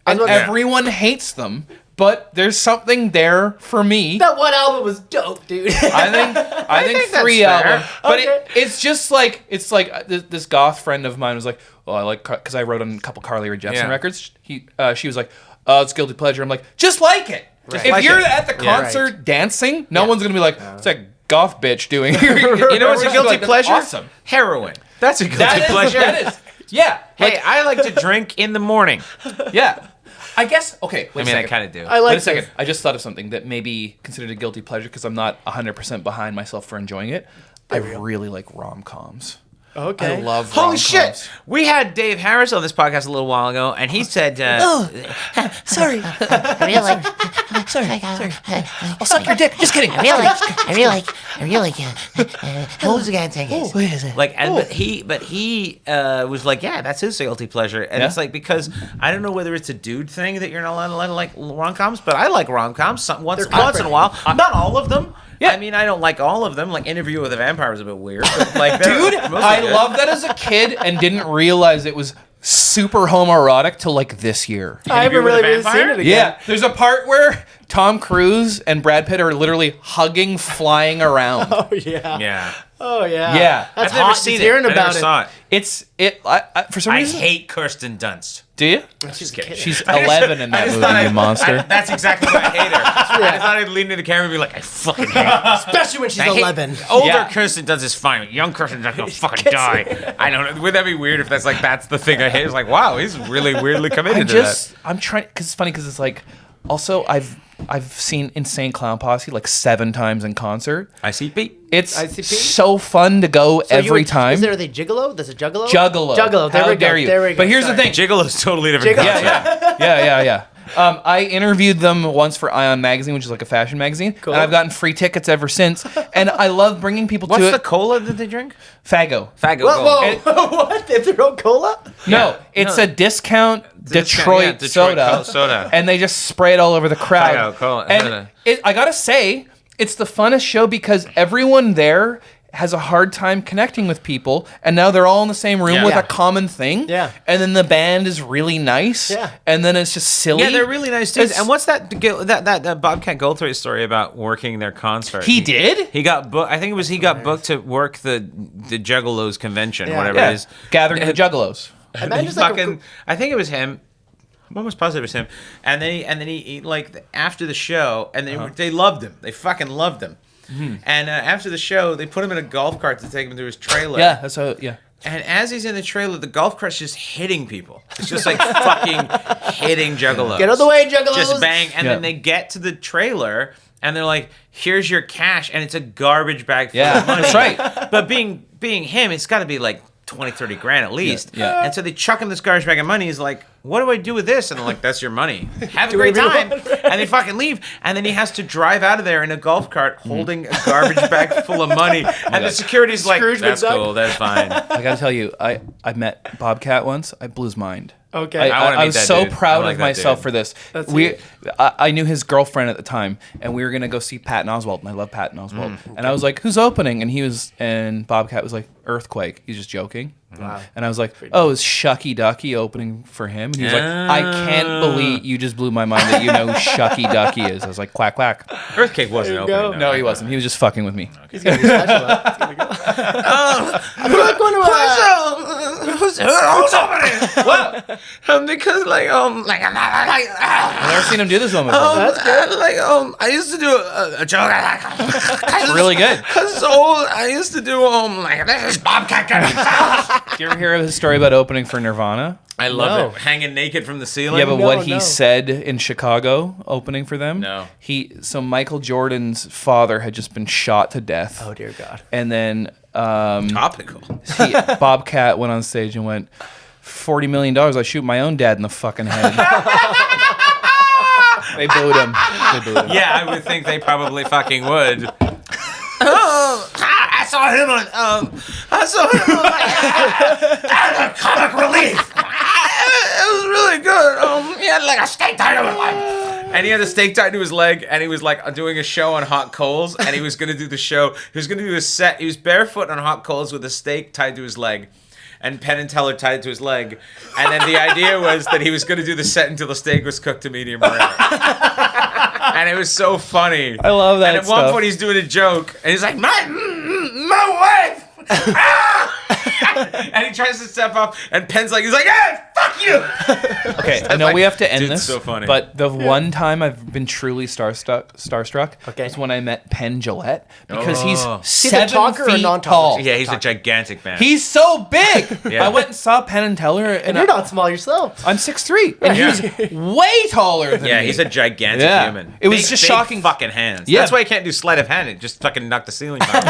and everyone hates them. But there's something there for me. That one album was dope, dude. I think that's 3 fair. albums. But Okay. it's just like this goth friend of mine was like, "Oh, I like," because I wrote on a couple Carly Rae Jepsen records. She was like, "Oh, it's guilty pleasure." I'm like, "Just like it. If like you're it. at the concert dancing, no one's gonna be like, what's that goth bitch doing?" You know what's a Everyone's guilty like, "That's pleasure? Awesome. Heroin. That's a guilty That is. pleasure. That is. Yeah. Hey, I like to drink in the morning. Yeah. I guess. Okay. Wait I mean, a I second. kind of do. I like Wait a second. this. I just thought of something that may be considered a guilty pleasure because I'm not 100% behind myself for enjoying it. I really like rom-coms. Okay. I love Holy rom-coms. shit! We had Dave Harris on this podcast a little while ago, and he said, Sorry. I feel like. Sorry. I'll suck your dick. Just kidding. I feel like. Who's the guy taking it? Wait a second. like, and but he was like, yeah, that's his guilty pleasure, and it's like because I don't know whether it's a dude thing that you're not allowed to like rom-coms, but I like rom-coms once in a while. Not all of them. Yeah. I mean, I don't like all of them. Like Interview with a Vampire was a bit weird, but like, Dude, mostly I good. loved that as a kid and didn't realize it was super homoerotic till like this year. I haven't really been seen it again. Yeah, there's a part where Tom Cruise and Brad Pitt are literally hugging, flying around. Oh yeah. Yeah. Oh yeah. Yeah. That's I've never hot. seen Just it. hearing I never about saw it. I for some I reason. hate Kirsten Dunst. Do you? She's kidding. She's 11 in that movie, you monster. That's exactly why I hate her. I thought I'd lean to the camera and be like, I fucking hate her. Especially when she's I hate- 11. Older Yeah. Kirsten Dunst is fine. Young Kirsten Dunst will fucking die. I don't know. Would that be weird if that's the thing I hate? It's like, wow, he's really weirdly committed to that. I'm trying, because it's funny, because it's like, also, I've seen Insane Clown Posse like 7 times in concert. ICP. It's ICP? so fun to go every time. Is there the Gigolo? There's a Juggalo? Juggalo. Juggalo. There How we go. dare you. There we go. But here's Sorry. the thing. Gigolo's totally different. Gigolo. concept. Yeah. I interviewed them once for Ion Magazine, which is like a fashion magazine, Cool. and I've gotten free tickets ever since. And I love bringing people What's to the it. cola that they drink? Fago. Faggo. Whoa, Gold. whoa. What? They have their own cola? No, it's a discount Detroit, Detroit soda, soda. and they just spray it all over the crowd. Fago, cola, and soda. I gotta say, it's the funnest show because everyone there has a hard time connecting with people, and now they're all in the same room Yeah. with Yeah. a common thing. Yeah. And then the band is really nice. Yeah. And then it's just silly. Yeah, they're really nice dudes. It's- And what's that Bobcat Goldthwait story about working their concert? He did? He got booked. I think it was he got booked to work the Juggalos convention, Yeah. whatever Yeah. it is. Gathering the Juggalos. Imagine He just like fucking, I think it was him. I'm almost positive it was him. And then he like after the show, and they loved him. They fucking loved him. And after the show, they put him in a golf cart to take him to his trailer. Yeah, that's how, yeah. And as he's in the trailer, the golf cart's just hitting people. It's just like fucking hitting Juggalos. Get out of the way, Juggalos. Just bang. And Yeah. then they get to the trailer, and they're like, here's your cash. And it's a garbage bag full Yeah, of money. that's right. But being him, it's got to be like 20, 30 grand at least. Yeah. And so they chuck him this garbage bag of money. He's like, what do I do with this? And they're like, that's your money. Have a great whatever you time. And they fucking leave. And then he has to drive out of there in a golf cart holding a garbage bag full of money. And the security's like, Scrooge that's McDuck. cool. That's fine. I gotta tell you, I met Bobcat once. I blew his mind. Okay. I wanna I meet was that so dude. proud I like of that myself dude. for this. That's it. I knew his girlfriend at the time, and we were gonna go see Patton Oswalt, and I love Patton Oswalt. And I was like, "Who's opening?" And Bobcat was like, "Earthquake." He's just joking. Wow. And I was like, "Oh, is Shucky Ducky opening for him?" And he was like, "I can't believe you just blew my mind that you know who Shucky Ducky is." I was like, "Quack quack." Earthquake wasn't There you opening. go. No, he wasn't. He was just fucking with me. He's gonna be special. Though. It's gonna be good. I feel like going to Who's opening? What? Because I've never seen him do this one before. I used to do a joke. It's really good. Cause I used to do like this is Bobcat. Do you ever hear of his story about opening for Nirvana? I love No. it. Hanging naked from the ceiling. Yeah, but No, what he no. said in Chicago opening for them? No. So Michael Jordan's father had just been shot to death. Oh dear God. And then topical. Bobcat went on stage and went, $40 million, I shoot my own dad in the fucking head. They booed him. Yeah, I would think they probably fucking would. I saw him on comic relief. It was really good. He had like a steak tied to his leg. And he had a steak tied to his leg, and he was like doing a show on hot coals, and he was gonna do the show. He was gonna do a set. He was barefoot on hot coals with a steak tied to his leg. And Penn and Teller tied it to his leg. And then the idea was that he was going to do the set until the steak was cooked to medium rare. And it was so funny. I love that And at stuff. one point he's doing a joke, and he's like, my wife! Ah! And he tries to step up, and Penn's like, he's like, yeah, fuck you! Okay, I know like, we have to end dude, this. so funny. But the one time I've been truly starstruck Okay. is when I met Penn Jillette because he's Oh. he a 7 talker or feet non-talker? tall. Yeah, he's a gigantic man. He's so big. Yeah. I went and saw Penn and Teller, and You're not small yourself. I'm 6'3", and Yeah. he's way taller than me. He's a gigantic Yeah. human. It was Big, just big shocking. fucking hands. Yeah. That's why he can't do sleight of hand. It just fucking knocked the ceiling down.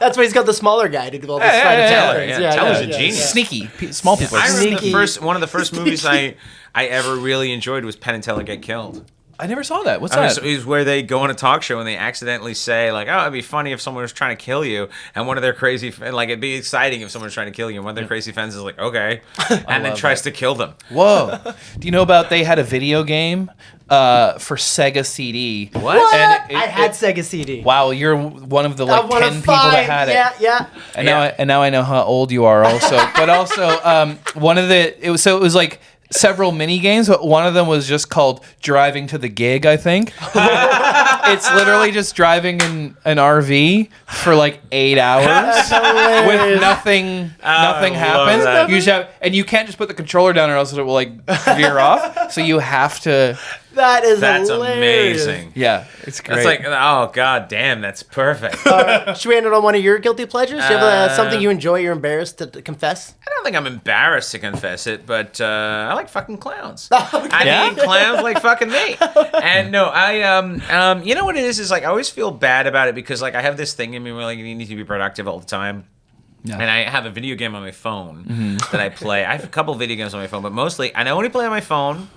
That's why he's got the smaller guy to do all this Yeah, sleight of yeah, hand yeah. things. Teller's a genius. Sneaky. Small people. I remember Sneaky. one of the first movies I ever really enjoyed was Penn and Teller Get Killed. I never saw that. What's that? It's where they go on a talk show and they accidentally say like, "Oh, it'd be funny if someone was trying to kill you," and one of their crazy like it'd be exciting if someone was trying to kill you, and one of their crazy fans is like, "Okay," and then tries to kill them. Whoa! Do you know about they had a video game for Sega CD? What? And I had Sega CD. Wow, you're one of the like one 10 of people that five. had it. Yeah. And now I know how old you are also. But also one of it was like several mini games, but one of them was just called Driving to the Gig, I think. It's literally just driving in an RV for like 8 hours with nothing happens. that. You just have, and you can't just put the controller down or else it will like veer off. So you have to. That's Hilarious. Amazing. Yeah, it's great. It's like, oh god damn, that's perfect. Should we end it on one of your guilty pleasures? Do you have something you enjoy, you're embarrassed to confess? I don't think I'm embarrassed to confess it, but I like fucking clowns. I mean, clowns like fucking me. And no, I you know what it is like I always feel bad about it because like I have this thing in me where like you need to be productive all the time. Yeah. And I have a video game on my phone that I play. I have a couple video games on my phone, but mostly, and I only play on my phone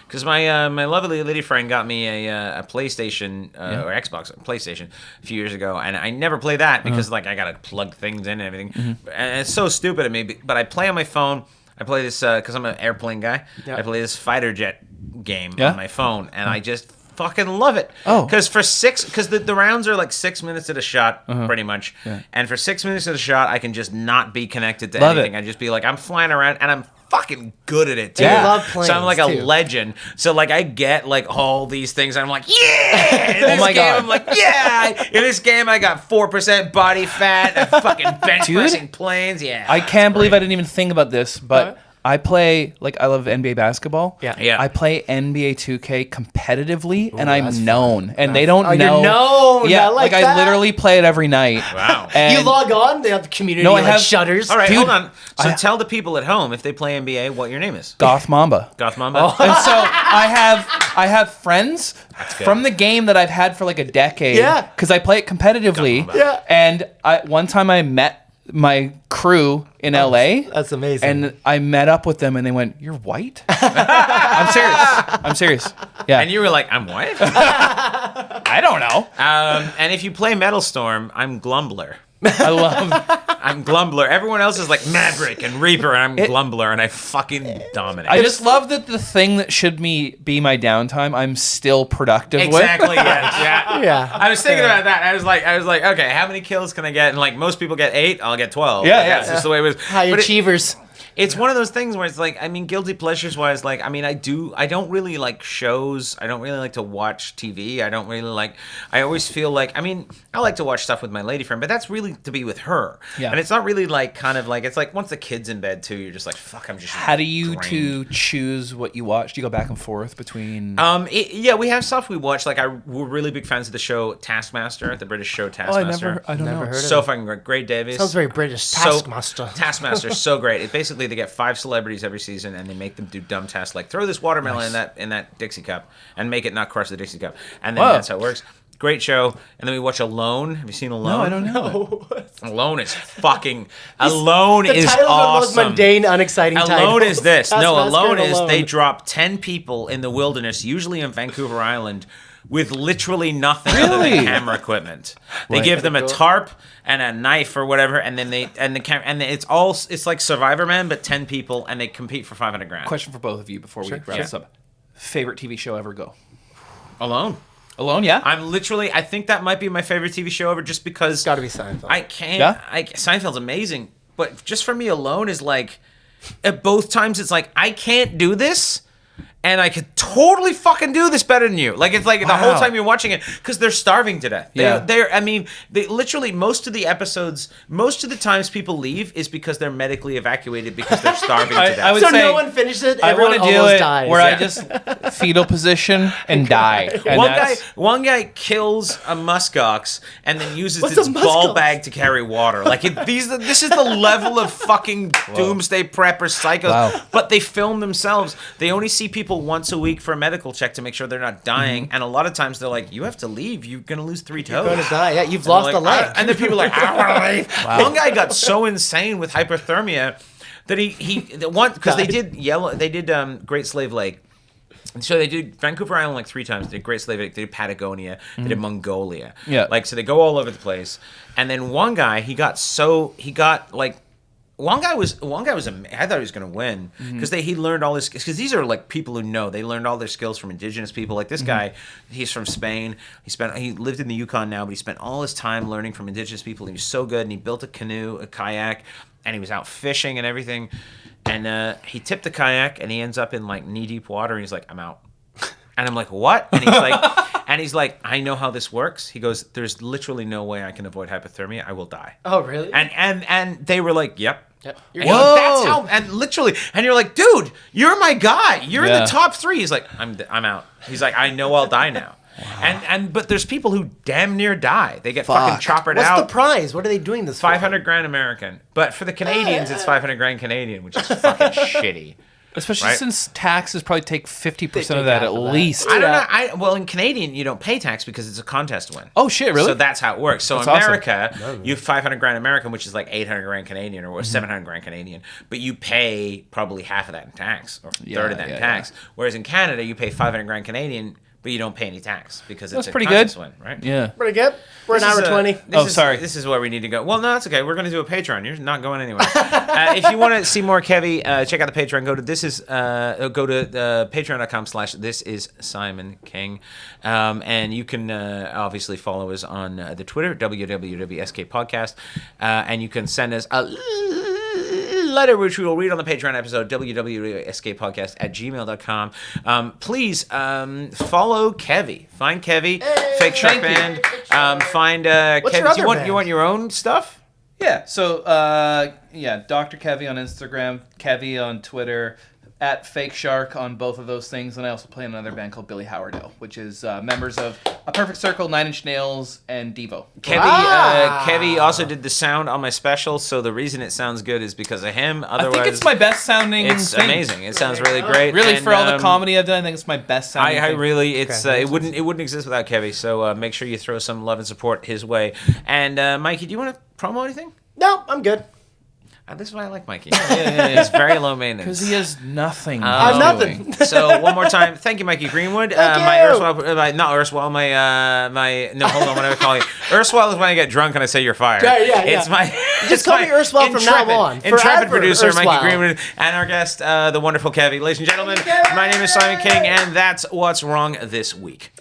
because my lovely lady friend got me a PlayStation or Xbox PlayStation a few years ago, and I never play that because like I gotta plug things in and everything, and it's so stupid of me. But I play on my phone. I play this because I'm an airplane guy. I play this fighter jet game on my phone, and I just fucking love it. Because because the rounds are like 6 minutes at a shot, pretty much. Yeah. And for 6 minutes at a shot, I can just not be connected to anything. I just be like, I'm flying around, and I'm fucking good at it too. Yeah. Love planes, so I'm like a legend. So like I get like all these things, and I'm like, yeah. In this game, I'm like, yeah. In this game, I got 4% body fat, and fucking bench pressing planes. Yeah. I can't believe I didn't even think about this, but. I play, like, I love NBA basketball. Yeah. I play NBA 2K competitively, and I'm known. And they don't know. You're known. Yeah, like I literally play it every night. Wow. You log on, they have the community shutters. All right, hold on. So tell the people at home, if they play NBA, what your name is. Goth Mamba. Goth Mamba? And so I have friends from the game that I've had for like a decade. Yeah. Because I play it competitively. Yeah. And one time I met my crew in LA. That's amazing. And I met up with them and they went, "You're white?" I'm serious. Yeah. And you were like, "I'm white?" I don't know. And if you play Metal Storm, I'm Glumbler. I'm Glumbler. Everyone else is like Maverick and Reaper, and I'm Glumbler, and I fucking dominate. I just love that the thing that should be my downtime, I'm still productive with. Exactly. Yeah. Yeah. I was thinking about that. I was like, okay, how many kills can I get? And like most people get 8, I'll get 12. Yeah, like, yeah. That's just the way it was. High achievers. It's one of those things where it's like, I mean, guilty pleasures wise, like, I mean, I don't really like shows. I don't really like to watch TV. I always feel like, I mean, I like to watch stuff with my lady friend, but that's really to be with her. Yeah. And it's not really like, kind of like, it's like once the kid's in bed too, you're just like, fuck, I'm just How do you drained. choose what you watch? Do you go back and forth between? We have stuff we watch. Like, we're really big fans of the show Taskmaster, the British show Taskmaster. I don't know. Heard of So it. fucking great. Great Davies. Sounds very British. Taskmaster. Taskmaster's so great. It basically they get 5 celebrities every season and they make them do dumb tasks like throw this watermelon in that Dixie cup and make it not crush the Dixie cup. And then that's how it works. Great show. And then we watch Alone. Have you seen Alone? No, I don't know. Alone is fucking Alone is The titles are the most awesome. mundane, unexciting titles. Alone is this. No, Taskmaster Alone and is they drop 10 people in the wilderness, usually in Vancouver Island, with literally nothing other than camera equipment. They give them a tarp and a knife or whatever, and then it's like Survivor Man, but 10 people, and they compete for $500,000. Question for both of you before we wrap this up. Favorite TV show ever? Go. Alone. Alone, yeah. I think that might be my favorite TV show ever, just because It's got to be Seinfeld. I can't. Seinfeld's amazing, but just for me, Alone is like at both times it's like I can't do this. And I could totally fucking do this better than you. Like, it's like the whole time you're watching it, because they're starving to death. They literally, most of the episodes, most of the times people leave is because they're medically evacuated because they're starving to death. I would so say no one finishes it, I everyone want to do almost it dies. where I just fetal position and die. And One guy kills a muskox and then uses What's its a ball muskox? bag to carry water. Like, this is the level of fucking doomsday preppers, psychos. Wow. But they film themselves. They only see people once a week for a medical check to make sure they're not dying. And a lot of times they're like, you have to leave. You're going to lose 3 toes. You're going to die. Yeah, you've lost a leg. And then people are like, I want to leave. Wow. One guy got so insane with hypothermia that because they did Great Slave Lake. So they did Vancouver Island like 3 times. They did Great Slave Lake. They did Patagonia. They did Mongolia. Yeah. Like, so they go all over the place. And then one guy, one guy was I thought he was going to win because he learned all this, because these are like people who know. They learned all their skills from indigenous people. Like this guy, he's from Spain. He lived in the Yukon now, but he spent all his time learning from indigenous people. He was so good, and he built a canoe, a kayak, and he was out fishing and everything. And he tipped the kayak, and he ends up in like knee-deep water, and he's like, "I'm out." And I'm like, "What?" And he's like, "I know how this works." He goes, "There's literally no way I can avoid hypothermia. I will die." Oh, really? And they were like, "Yep." Yep. And that's how, and literally, and you're like, "Dude, you're my guy. You're in the top 3." He's like, I'm out. He's like, "I know I'll die now." Wow. But there's people who damn near die. They get fucking choppered out. What's the prize? What are they doing this for? 500 grand American. But for the Canadians, it's 500 grand Canadian, which is fucking shitty. Especially since taxes probably take 50% of that at least. I don't know. Well, in Canadian, you don't pay tax because it's a contest win. Oh, shit, really? So that's how it works. So that's in America, awesome. you have 500 grand American, which is like 800 grand Canadian or 700 grand Canadian. But you pay probably half of that in tax or a third of that in tax. Whereas in Canada, you pay 500 grand Canadian, but you don't pay any tax because it's a contest win, right? Yeah. Pretty good. We're an hour 20. Sorry. This is where we need to go. Well, no, that's okay. We're going to do a Patreon. You're not going anywhere. If you want to see more Kevvy, check out the Patreon. Go to patreon.com/This Is Simon King. And you can obviously follow us on the Twitter, www.sk podcast. And you can send us a letter, which we will read on the Patreon episode, www.skpodcast@gmail.com. Please follow Kevvy. Find Kevvy, Fake Shark Band. Find Kevvy. You want your own stuff? Yeah. So Dr. Kevvy on Instagram, Kevvy on Twitter, at Fake Shark on both of those things, and I also play in another band called Billy Howardale, which is members of A Perfect Circle, 9 Inch Nails, and Devo. Kevvy also did the sound on my special, so the reason it sounds good is because of him. Otherwise, I think it's my best sounding. It's thing. Amazing. It sounds really great. Really, for all the comedy I've done, I think it's my best sounding. I really, it wouldn't exist without Kevvy. So make sure you throw some love and support his way. And Mikey, do you want to promo anything? No, I'm good. This is why I like Mikey. He's very low maintenance. Because he has nothing. I'm nothing. So one more time, thank you, Mikey Greenwood. My erstwhile, not erstwhile, no, hold on, what am I calling it? Erstwhile is when I get drunk and I say you're fired. Yeah. It's my Just call me erstwhile from now on. Intrepid producer erstwhile. Mikey Greenwood and our guest, the wonderful Kevvy. Ladies and gentlemen, my name is Simon King, and that's what's wrong this week.